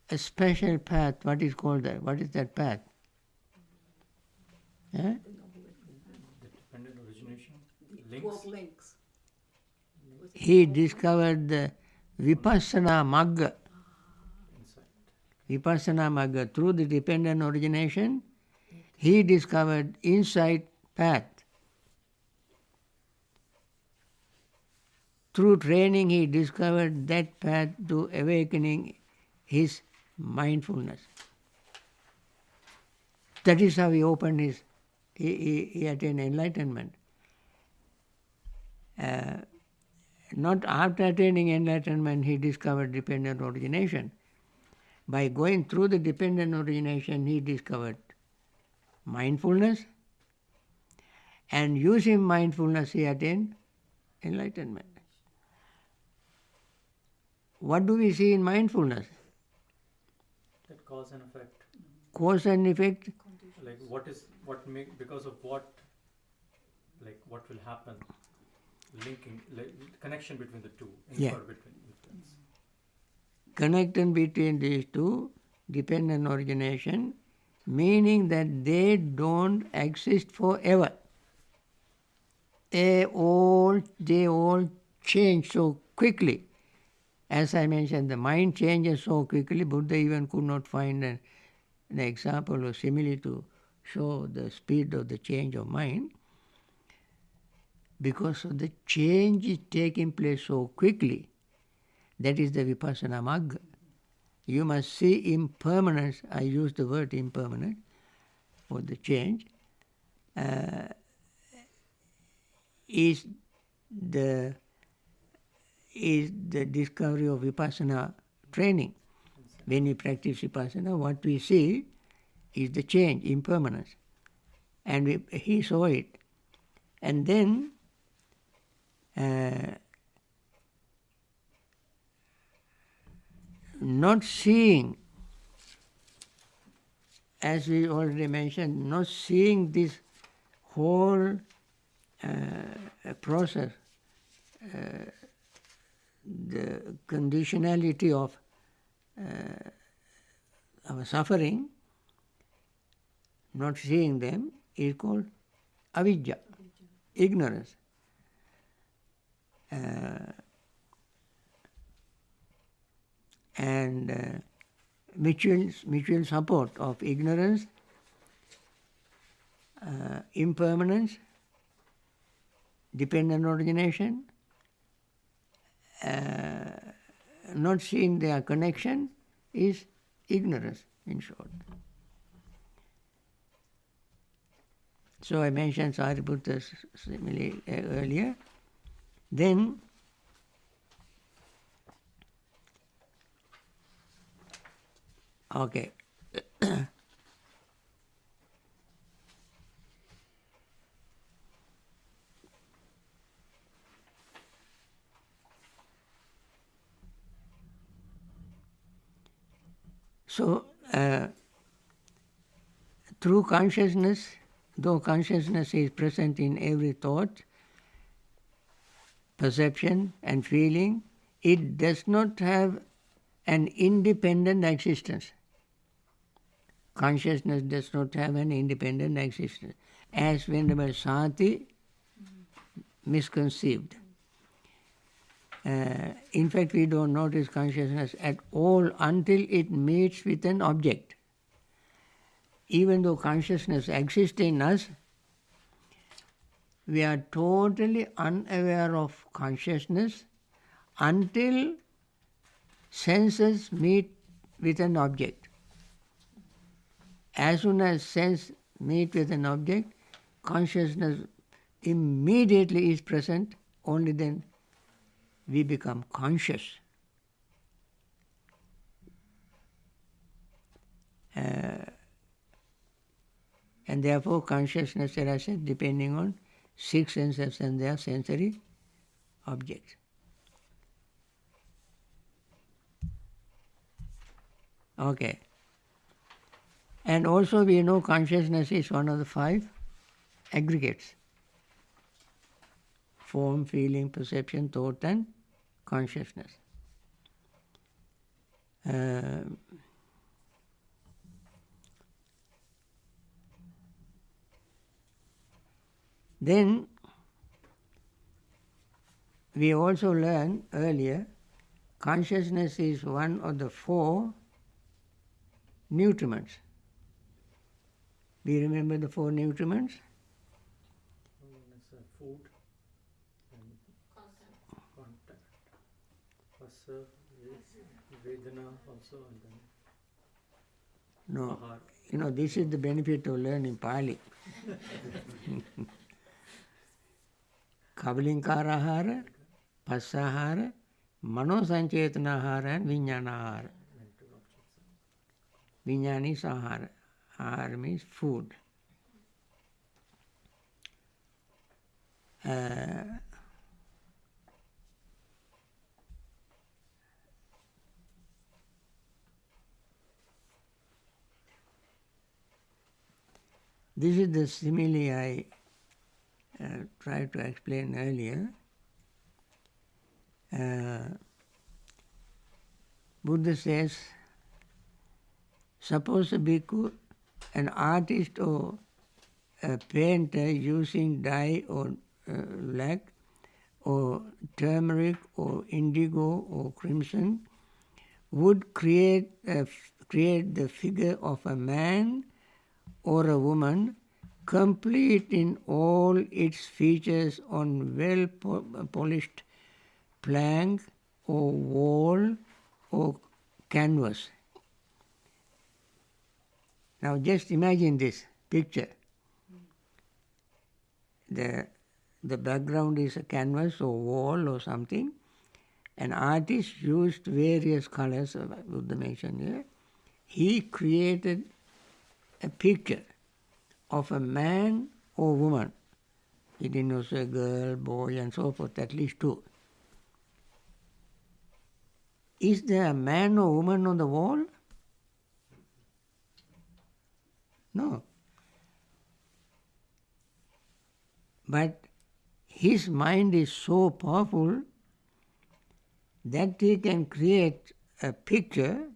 a special path. What is called that? What is that path? The dependent origination? Links? 12 links. He discovered the Vipassana Magga. Insight. Vipassana Magga. Through the dependent origination, he discovered insight path. Through training, he discovered that path to awakening his mindfulness. That is how he opened his, he attained enlightenment. Not after attaining enlightenment, he discovered dependent origination. By going through the dependent origination, he discovered mindfulness, and using mindfulness, he attained enlightenment. What do we see in mindfulness? That cause and effect. Cause and effect. Like because of what, like what will happen, linking, like connection between the two, between influence. Connection between these two, dependent origination, meaning that they don't exist forever. They all change so quickly. As I mentioned, the mind changes so quickly, Buddha even could not find an example or simile to show the speed of the change of mind, because of the change is taking place so quickly. That is the Vipassana Magga. You must see impermanence. I use the word impermanent for the change. Is the discovery of Vipassana training. When we practice Vipassana, what we see is the change, impermanence. And he saw it. And then not seeing, as we already mentioned, not seeing this whole process, the conditionality of our suffering, not seeing them, is called avidya, ignorance. And mutual support of ignorance, impermanence, dependent origination, not seeing their connection is ignorance, in short. So I mentioned Sariputta's simile earlier. Then okay. So, through consciousness, though consciousness is present in every thought, perception and feeling, it does not have an independent existence. Consciousness does not have an independent existence, as Venerable Sati misconceived. In fact, we don't notice consciousness at all until it meets with an object. Even though consciousness exists in us, we are totally unaware of consciousness until senses meet with an object. As soon as sense meet with an object, consciousness immediately is present, only then we become conscious. And therefore consciousness, as I said, depending on six senses and their sensory objects. Okay. And also we know consciousness is one of the five aggregates: form, feeling, perception, thought and consciousness. Then we also learned earlier, consciousness is one of the four nutriments. Do you remember the four nutriments? Food and contact. Rasa, Vedana also, and then No. Ahar. This is the benefit of learning Pali. Kavalinkara, Passahara, Mano Sanchetana and Vijnana. Vijnana is ahara. Ahara means food. This is the simile I tried to explain earlier. Buddha says, suppose a bhikkhu, an artist or a painter using dye or black or turmeric or indigo or crimson would create the figure of a man or a woman, complete in all its features on well-polished plank or wall or canvas. Now just imagine this picture. The background is a canvas or wall or something. An artist used various colors, Buddha mentioned here. He created a picture of a man or woman. He didn't know a girl, boy and so forth, at least two. Is there a man or woman on the wall? No. But his mind is so powerful that he can create a picture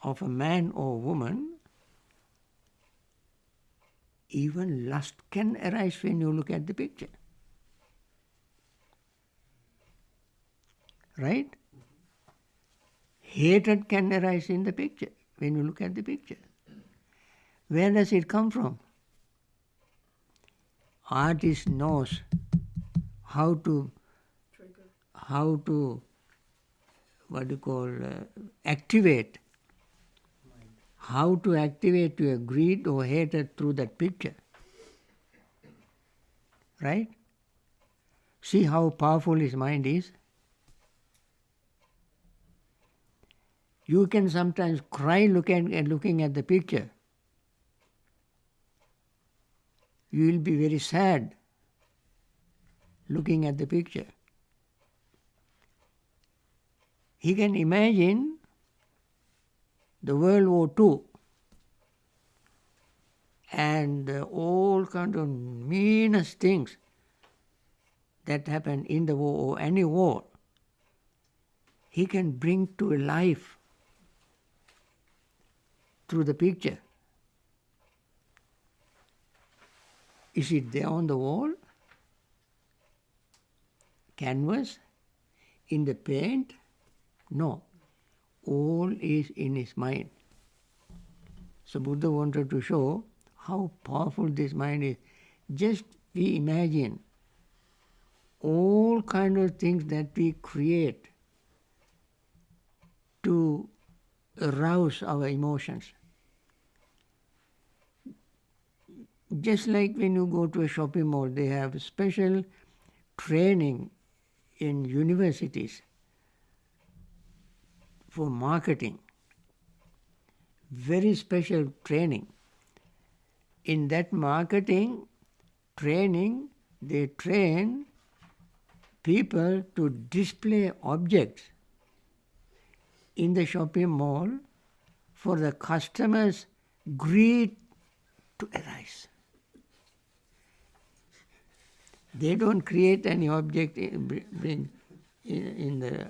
of a man or woman. Even lust can arise when you look at the picture. Right? Hatred can arise in the picture when you look at the picture. Where does it come from? Artist knows how to activate. How to activate your greed or hatred through that picture. Right? See how powerful his mind is. You can sometimes cry looking at the picture. You will be very sad looking at the picture. He can imagine the World War II. and all kind of meanest things that happen in the war or any war, he can bring to life through the picture. Is it there on the wall? Canvas? In the paint? No. All is in his mind. So Buddha wanted to show how powerful this mind is. Just we imagine all kind of things that we create to arouse our emotions. Just like when you go to a shopping mall, they have special training in universities for marketing. Very special training. In that marketing training, they train people to display objects in the shopping mall for the customers' greed to arise. They don't create any object in the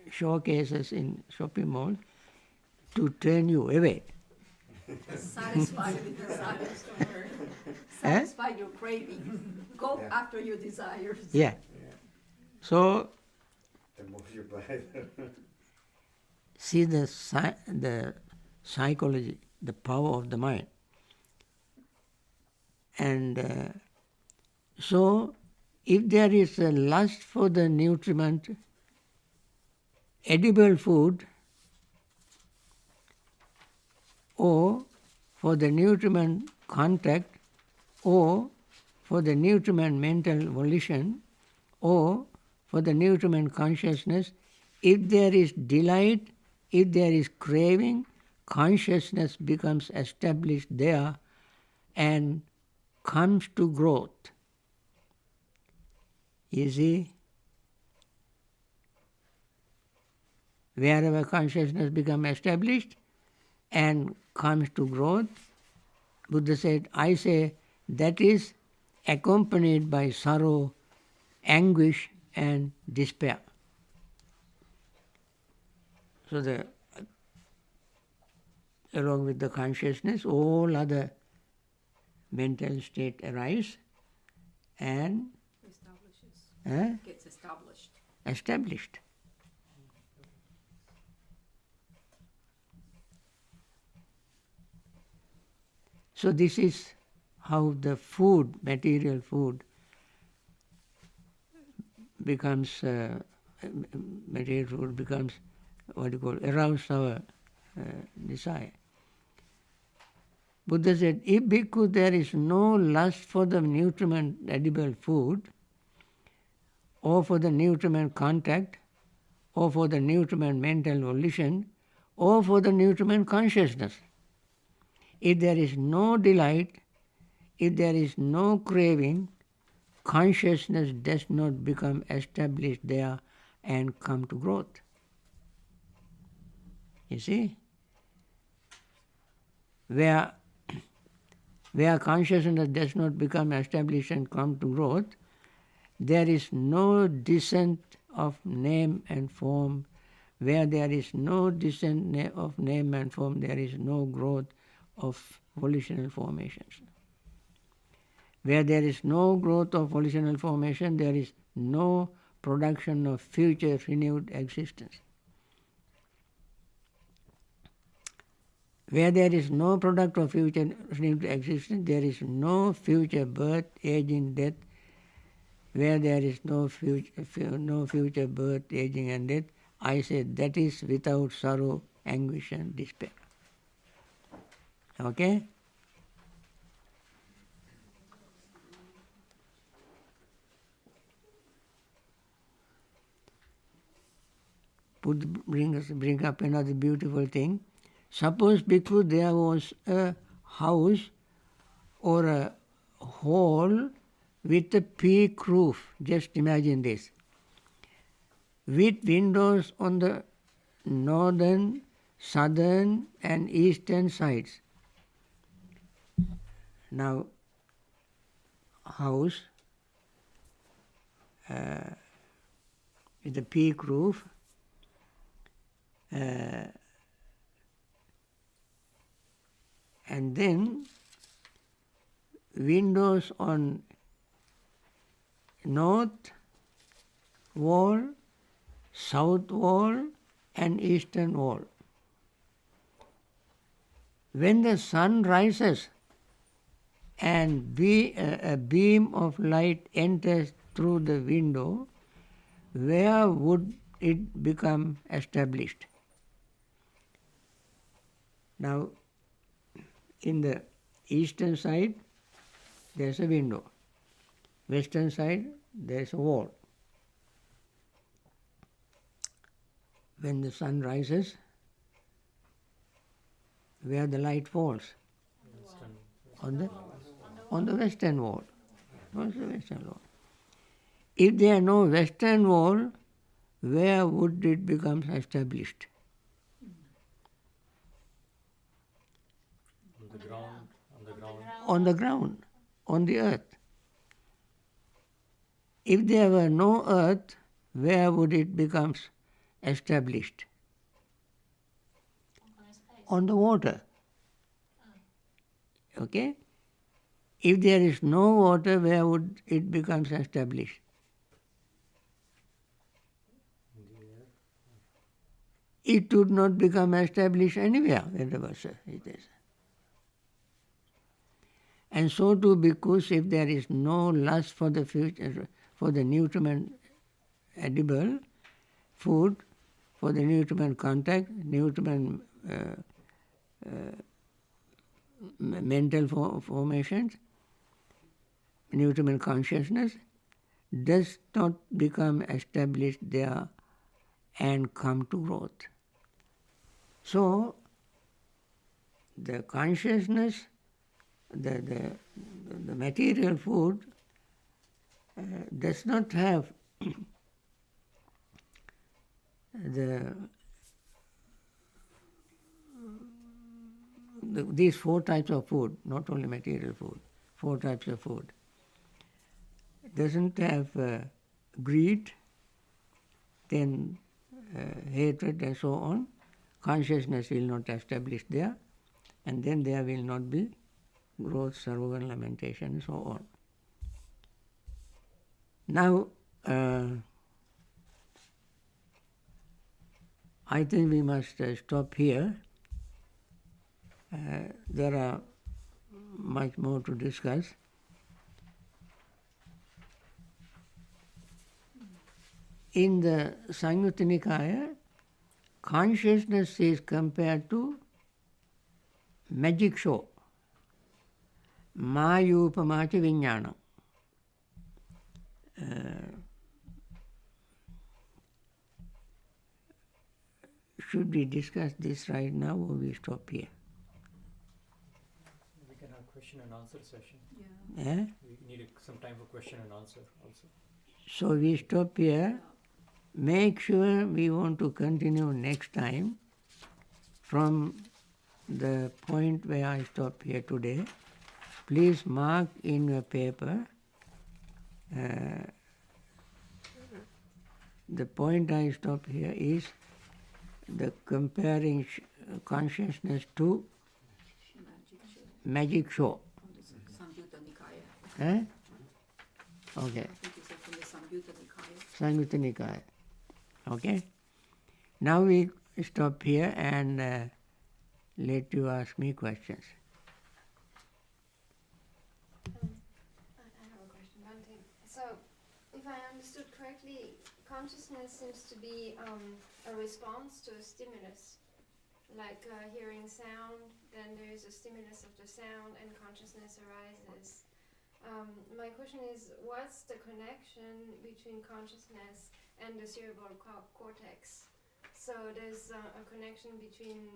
showcases in shopping malls to turn you away. Satisfy the desires. Satisfy your craving. Go after your desires. Yeah. So, The more you buy, see the psychology, the power of the mind. And so, if there is a lust for the nutriment, edible food, or for the nutriment contact, or for the nutriment mental volition, or for the nutriment consciousness, if there is delight, if there is craving, consciousness becomes established there and comes to growth. You see, wherever consciousness becomes established and comes to growth, Buddha said, I say that is accompanied by sorrow, anguish and despair. So along with the consciousness, all other mental state arise and Gets established. established. So this is how the food, material food, becomes what you call arouse our desire. Buddha said, if bhikkhu there is no lust for the nutriment edible food, or for the nutriment contact, or for the nutriment mental volition, or for the nutriment consciousness, if there is no delight, if there is no craving, consciousness does not become established there and come to growth. You see? Where consciousness does not become established and come to growth, there is no descent of name and form. Where there is no descent of name and form, there is no growth of volitional formations. Where there is no growth of volitional formation, there is no production of future renewed existence. Where there is no product of future renewed existence, there is no future birth, aging, death. Where there is no future birth, aging and death, I say that is without sorrow, anguish and despair. Okay? Bring up another beautiful thing. Suppose bhikkhu there was a house or a hall with a peak roof. Just imagine this. With windows on the northern, southern and eastern sides. Now, house with a peak roof, and then windows on north wall, south wall and eastern wall. When the sun rises and a beam of light enters through the window, where would it become established? Now, in the eastern side, there's a window. Western side, there's a wall. When the sun rises, where the light falls? On the western wall. On the western wall. If there are no western wall, where would it become established? On the ground. On the ground, on the earth. If there were no earth, where would it become established? On the water. Okay? If there is no water, where would it become established? In the air. It would not become established anywhere wherever it is. And so too, because if there is no lust for the future, for the nutriment edible food, for the nutriment contact, nutriment mental formations, nutriment consciousness does not become established there and come to growth. So, the consciousness, the material food does not have these four types of food, not only material food, four types of food. It doesn't have greed, then hatred and so on. Consciousness will not establish there, and then there will not be growth, survival, lamentation and so on. Now, I think we must stop here. There are much more to discuss. In the Samyutta Nikaya, consciousness is compared to magic show. Mayupamacha Vijnana. Should we discuss this right now or we stop here? We can have question and answer session. Yeah. We need some time for question and answer also. So we stop here. Make sure we want to continue next time from the point where I stop here today. Please mark in your paper the point I stop here is the comparing consciousness to magic show. Samyutta Nikaya. Okay. I think it's from the Samyutta Nikaya. Samyutta Nikaya. Okay. Now we stop here and let you ask me questions. I have a question, Bhante. So, if I understood correctly, consciousness seems to be a response to a stimulus, like hearing sound, then there is a stimulus of the sound and consciousness arises. My question is, what's the connection between consciousness and the cerebral cortex? So there's a connection between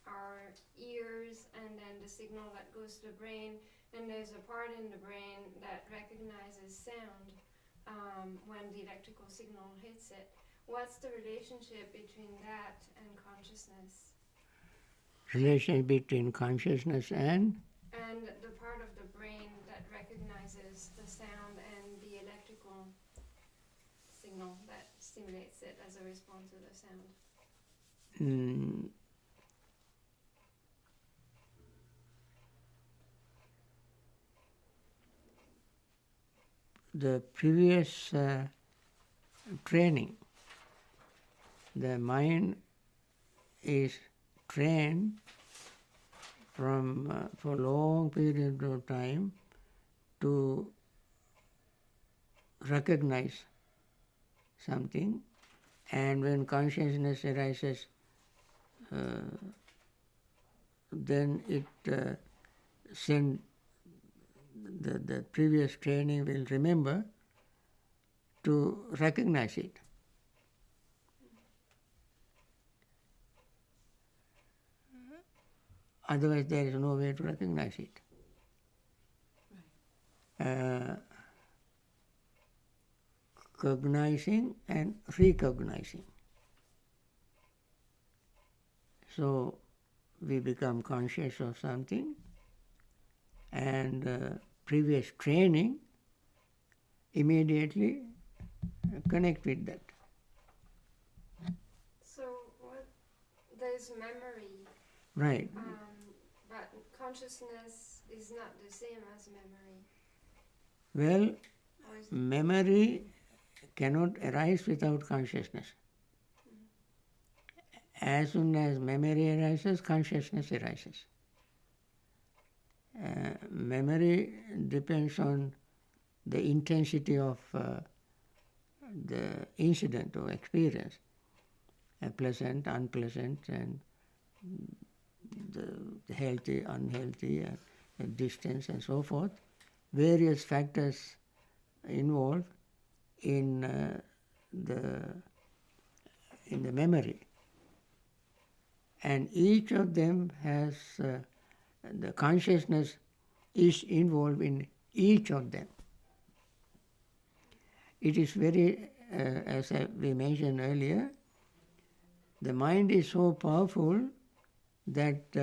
our ears and then the signal that goes to the brain, and there's a part in the brain that recognizes sound when the electrical signal hits it. What's the relationship between that and consciousness? Relation between consciousness and And the part of the brain that recognizes the sound and the electrical signal that stimulates it as a response to the sound. The previous training, the mind is trained from for long period of time to recognize something, and when consciousness arises, then it send the previous training will remember to recognize it. Otherwise, there is no way to recognize it. Cognizing and recognizing. So, we become conscious of something, and previous training immediately connect with that. So there's memory. Right. But consciousness is not the same as memory. Well, memory cannot arise without consciousness. As soon as memory arises, consciousness arises. Memory depends on the intensity of the incident or experience, pleasant, unpleasant, and the healthy, unhealthy, distance, and so forth. Various factors involved in the memory, and each of them has the consciousness is involved in each of them. It is very, as we mentioned earlier, the mind is so powerful that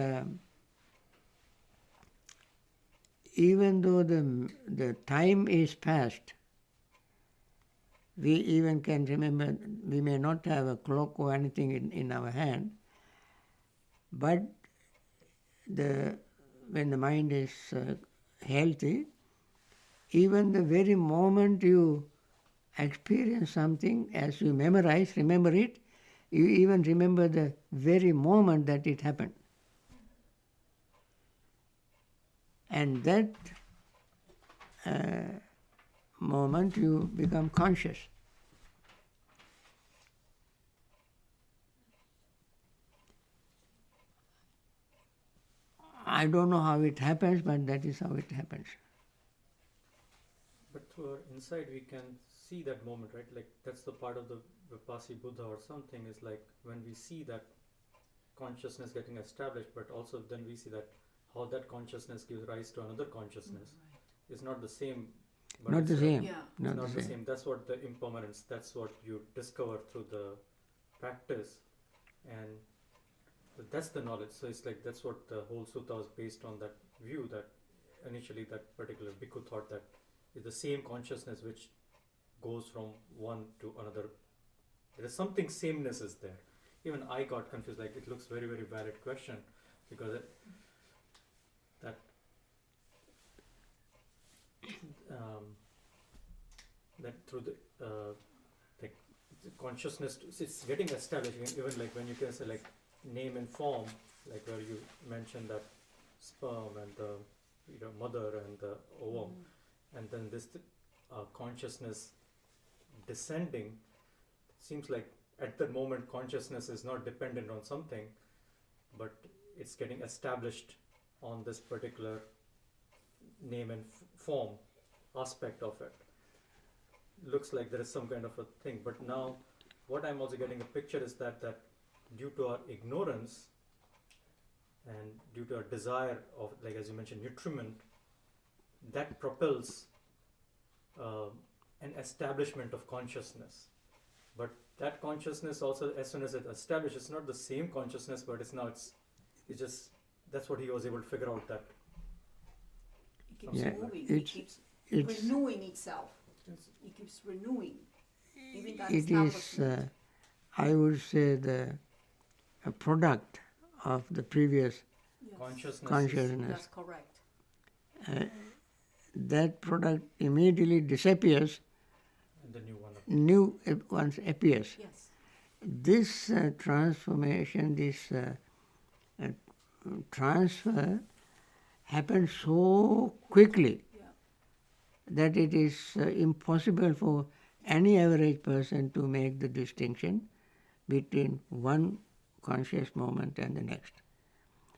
even though the time is past, we even can remember, we may not have a clock or anything in our hand, but when the mind is healthy, even the very moment you experience something, as you remember it, you even remember the very moment that it happened. And that moment you become conscious. I don't know how it happens, but that is how it happens. But through our insight, we can see that moment, right? Like that's the part of the Vipassi Buddha or something, is like when we see that consciousness getting established, but also then we see that how that consciousness gives rise to another consciousness. It's not the same. But Not the same. Yeah. It's not the same. That's what the impermanence, that's what you discover through the practice. And that's the knowledge. So it's like that's what the whole sutta was based on, that view that initially that particular bhikkhu thought that is the same consciousness which goes from one to another. There is something sameness is there. Even I got confused, like it looks very, very valid question, because that through the consciousness it's getting established, even like when you can say like name and form, like where you mentioned that sperm and the mother and the ovum, and then this consciousness descending, seems like at that moment consciousness is not dependent on something, but it's getting established on this particular name and form aspect of it. Looks like there is some kind of a thing, but now what I'm also getting a picture is that due to our ignorance and due to our desire of, like as you mentioned, nutriment, that propels an establishment of consciousness. But that consciousness also, as soon as it establishes, it's not the same consciousness, but it's just, that's what he was able to figure out, that keeps Yeah, moving. it's- It keeps renewing itself. It's- It keeps renewing. Even that It is, establishment. I would say, a product of the previous Yes, consciousness. that's correct. That product immediately disappears, and the new one. new ones appears. Yes. This transformation, this transfer happens so quickly Yeah. that it is impossible for any average person to make the distinction between one conscious moment and the next.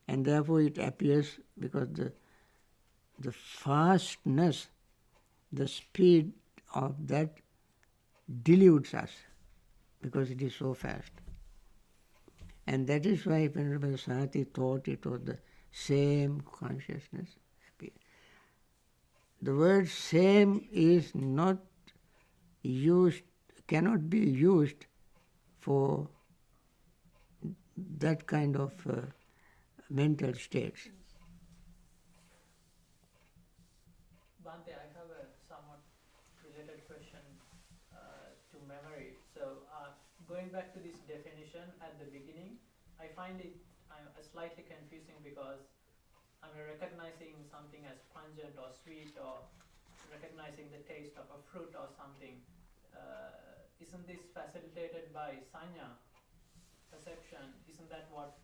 And therefore it appears because the fastness, the speed of that deludes us because it is so fast. And that is why Venerable Sati thought it was the same consciousness. The word same is not used, cannot be used for that kind of mental states. Bhante, I have a somewhat related question to memory. So, going back to this definition at the beginning, I find it slightly confusing because I'm recognizing something as pungent or sweet or recognizing the taste of a fruit or something. Isn't this facilitated by sanya, perception? Isn't that what?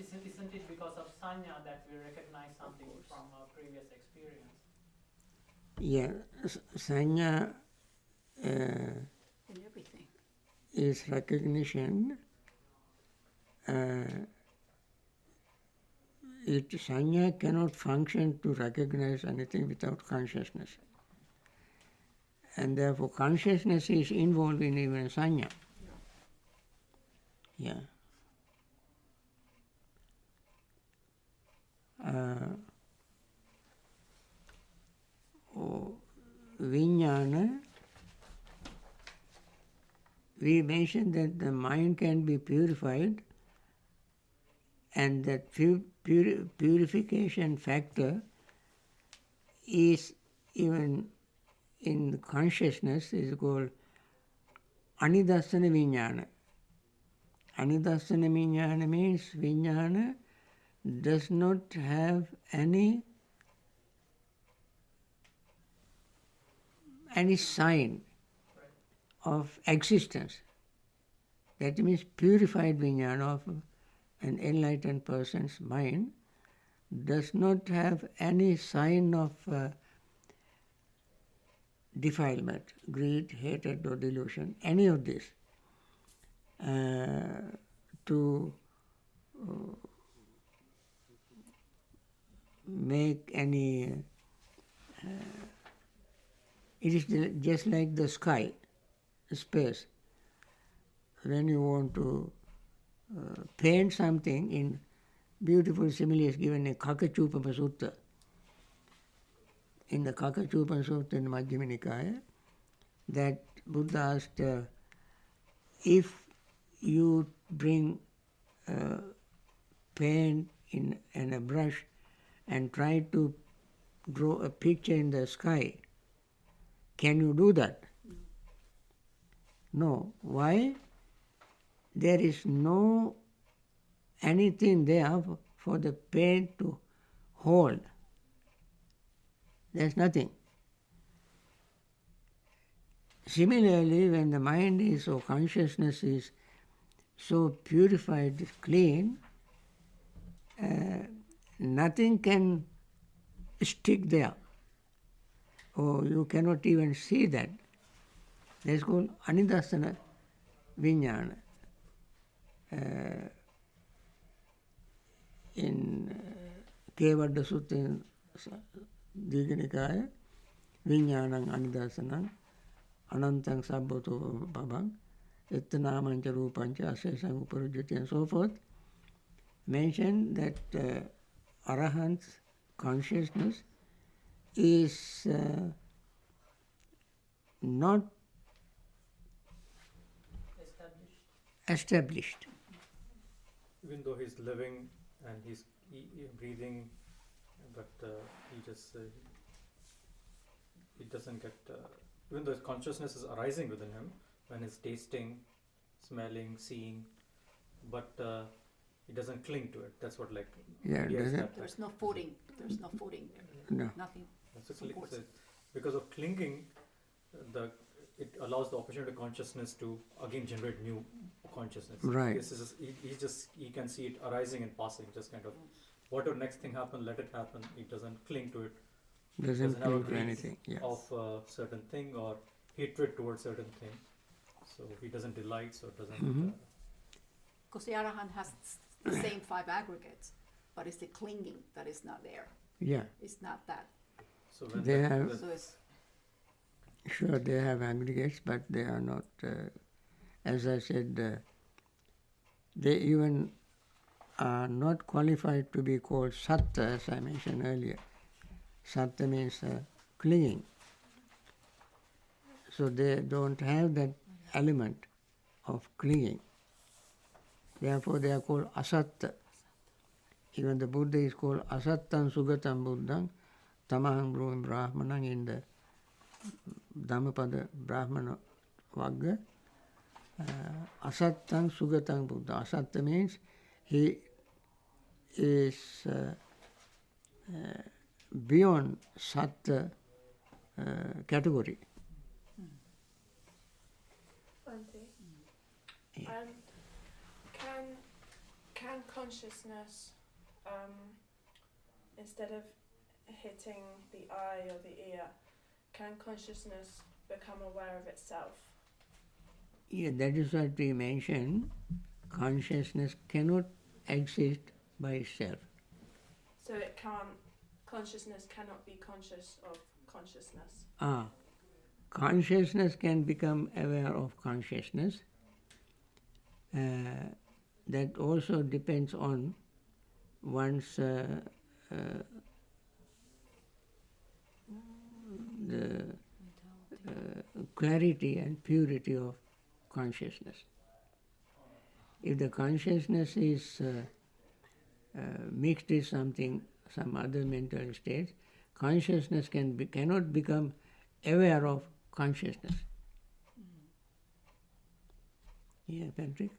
Isn't it because of sanya that we recognize something from our previous experience? Yeah, sanya In everything. is recognition. Sanya cannot function to recognize anything without consciousness. And therefore consciousness is involved in even sanya. Yeah. Vijnana, we mentioned that the mind can be purified and that purification factor is even in consciousness is called anidassana vijnana. Anidassana vijnana means vijnana does not have any sign of existence. That means purified vijnana of an enlightened person's mind does not have any sign of defilement, greed, hatred or delusion, any of this. To make any... it is just like the sky, space. When you want to paint something in beautiful similes given in Kakachupama Sutta. In the Kakachupama Sutta in Majjhima Nikaya, that Buddha asked, if you bring paint and a brush and try to draw a picture in the sky, can you do that? No. Why? There is no anything there for the paint to hold. There's nothing. Similarly, when the mind is or consciousness is so purified, clean, nothing can stick there. Or you cannot even see that. That's called anidassana vijnana. In Kevadda Sutta in Digha Nikaya, vijnanam anidasanam anantang sabbhato bhavang ettanamancha rupancha asesang uparujjati and so forth, mention that Arahant's consciousness is not established. Even though he's living and he's breathing but he doesn't get, even though his consciousness is arising within him when he's tasting, smelling, seeing, but he doesn't cling to it. That's what idea is that, There's no footing. There's no footing. No. Nothing. supports it. because of clinging, it allows the opportunity to consciousness to again generate new consciousness. Right. He can see it arising and passing, just kind of whatever next thing happen, let it happen. It doesn't cling to it. Doesn't have a cling to greed anything. Yeah. of a certain thing or hatred towards certain thing. So he doesn't delight, so it doesn't. Mhm. Because the Arahant has the same 5 aggregates, but it's the clinging that is not there. Yeah. It's not that. So when They have- So it's Sure, they have aggregates, but they are not, as I said, they even are not qualified to be called satta, as I mentioned earlier. Satta means clinging. So they don't have that element of clinging. Therefore, they are called asatta. Even the Buddha is called asattam sugatam buddham tamaham brahmi brahmanam in the Dhammapada Brahmana Vagga. Asattam sugatam buddha. Asatta means he is beyond satta category. Bhante, Yeah. can consciousness, instead of hitting the eye or the ear, can consciousness become aware of itself? Yeah, that is what we mentioned. Consciousness cannot exist by itself. So consciousness cannot be conscious of consciousness. Consciousness can become aware of consciousness. That also depends on one's the clarity and purity of consciousness. If the consciousness is mixed with some other mental states, consciousness cannot become aware of consciousness. Yeah, Patrick?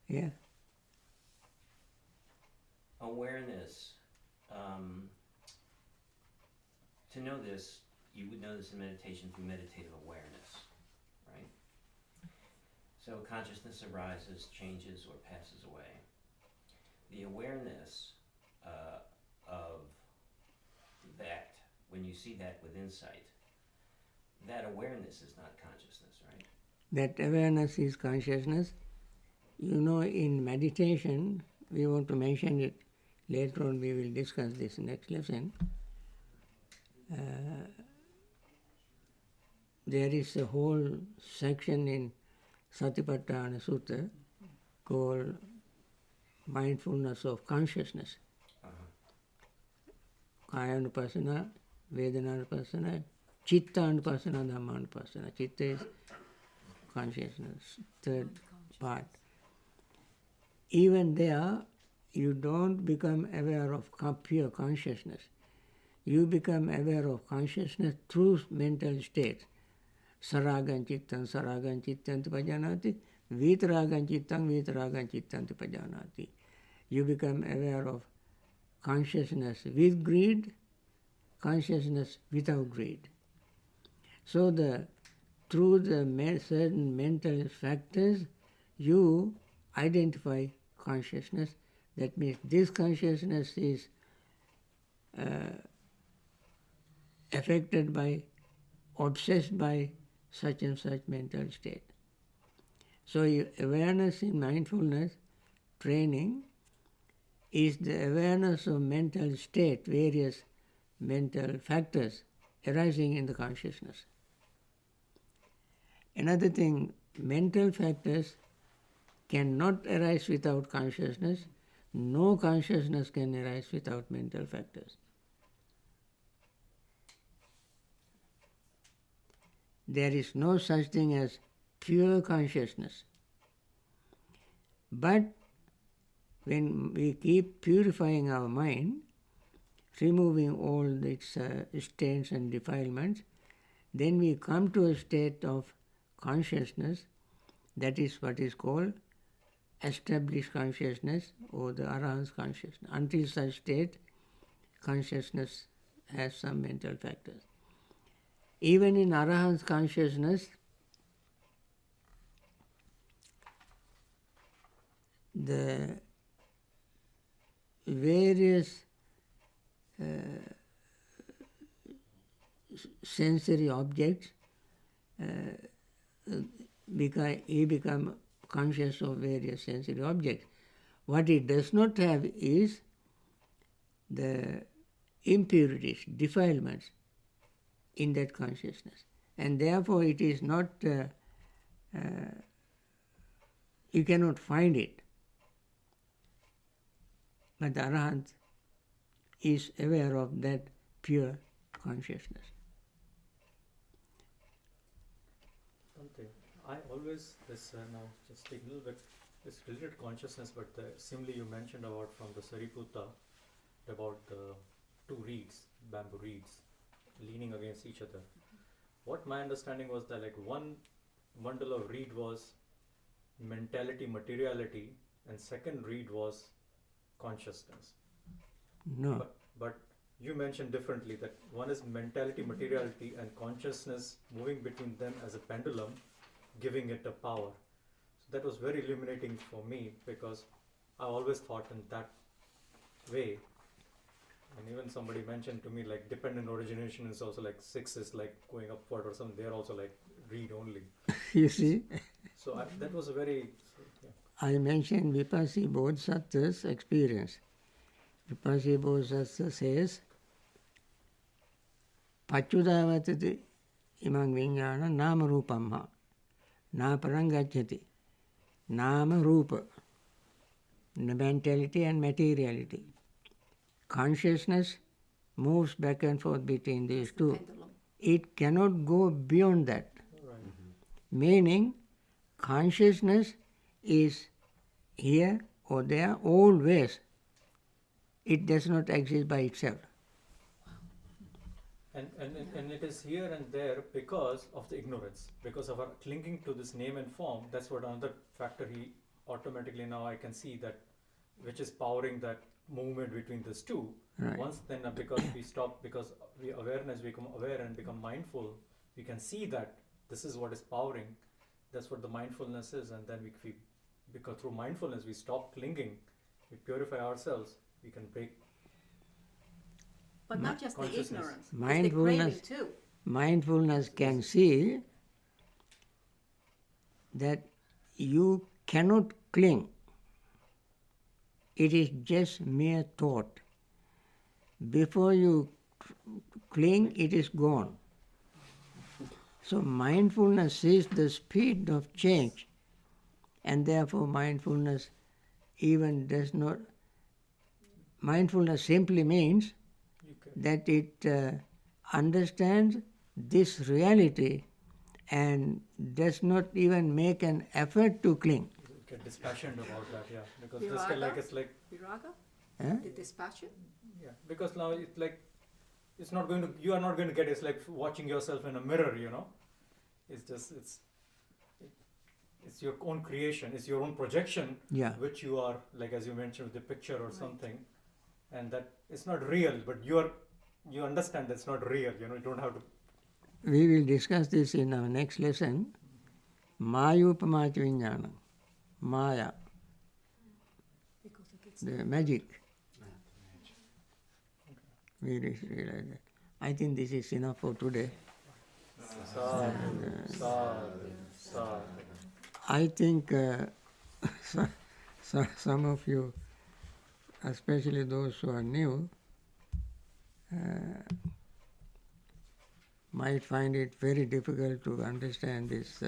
Yeah. Awareness. To know this, you would know this in meditation through meditative awareness, right? So consciousness arises, changes, or passes away. The awareness of that, when you see that with insight, that awareness is not consciousness, right? That awareness is consciousness. You know, in meditation, we want to mention it later on, we will discuss this next lesson. There is a whole section in Satipatthana Sutta called mindfulness of consciousness. Kaya-anupassana, Vedana-anupassana, Chitta-anupassana, Dhamma-anupassana. Chitta is consciousness, third part. Even there, you don't become aware of pure consciousness. You become aware of consciousness through mental states. Saragan chittam pajanati, vitaragan chittam pajanati. You become aware of consciousness with greed, consciousness without greed. So through the certain mental factors, you identify consciousness. That means this consciousness is affected by, obsessed by such and such mental state. So awareness in mindfulness training is the awareness of mental state, various mental factors arising in the consciousness. Another thing, mental factors cannot arise without consciousness. No consciousness can arise without mental factors. There is no such thing as pure consciousness. But when we keep purifying our mind, removing all its stains and defilements, then we come to a state of consciousness, that is what is called established consciousness or the Arahant's consciousness. Until such state, consciousness has some mental factors. Even in Arahant's consciousness, the various sensory objects, he become conscious of various sensory objects. What he does not have is the impurities, defilements in that consciousness. And therefore it is not, you cannot find it. But the Arahant is aware of that pure consciousness. Bhante, I always, now just take a little bit, this related consciousness, but the simile you mentioned about from the Sariputta, about the two reeds, bamboo reeds, leaning against each other. What my understanding was that like one bundle of reed was mentality, materiality, and second reed was consciousness. No. But you mentioned differently that one is mentality, materiality, and consciousness moving between them as a pendulum, giving it a power. So that was very illuminating for me because I always thought in that way. And even somebody mentioned to me like dependent origination is also like 6 is like going upward or something. They're also like read only. You see? So that was a very... Yeah. I mentioned Vipassi Bodhisattva's experience. Vipassi Bodhisattva says, Pachudavatati imang viññāna nama rupamha, na parangacchati, nama rupa, mentality and materiality. Consciousness moves back and forth between these two. Pendulum. It cannot go beyond that. Right. Meaning, consciousness is here or there always. It does not exist by itself. And it is here and there because of the ignorance, because of our clinging to this name and form. That's what another factor he automatically now I can see that, which is powering that movement between these two. Right. Once then because we stop, because we awareness become aware and become mindful, we can see that this is what is powering. That's what the mindfulness is, and then we because through mindfulness we stop clinging, we purify ourselves, we can break. But not just the Consciousness. ignorance, it's the Mindfulness. craving too. Mindfulness can see that you cannot cling. It is just mere thought. Before you cling, it is gone. So mindfulness sees the speed of change, and therefore mindfulness even does not... Mindfulness simply means that it understands this reality and does not even make an effort to cling. Get dispassionate about that, yeah, because this Viraga? can like it's like Viraga? Huh? The dispassion? yeah, because now it's like it's not going to, you are not going to get, it's like watching yourself in a mirror, you know. It's just it's your own creation, it's your own projection, Yeah. which you are like, as you mentioned with the picture or something, and that it's not real, but you understand that's not real, you know. You don't have to. We will discuss this in our next lesson. Mayupamacha viññāna. Maya, Because it gets the magic. We realize that. I think this is enough for today. I think some of you, especially those who are new, might find it very difficult to understand this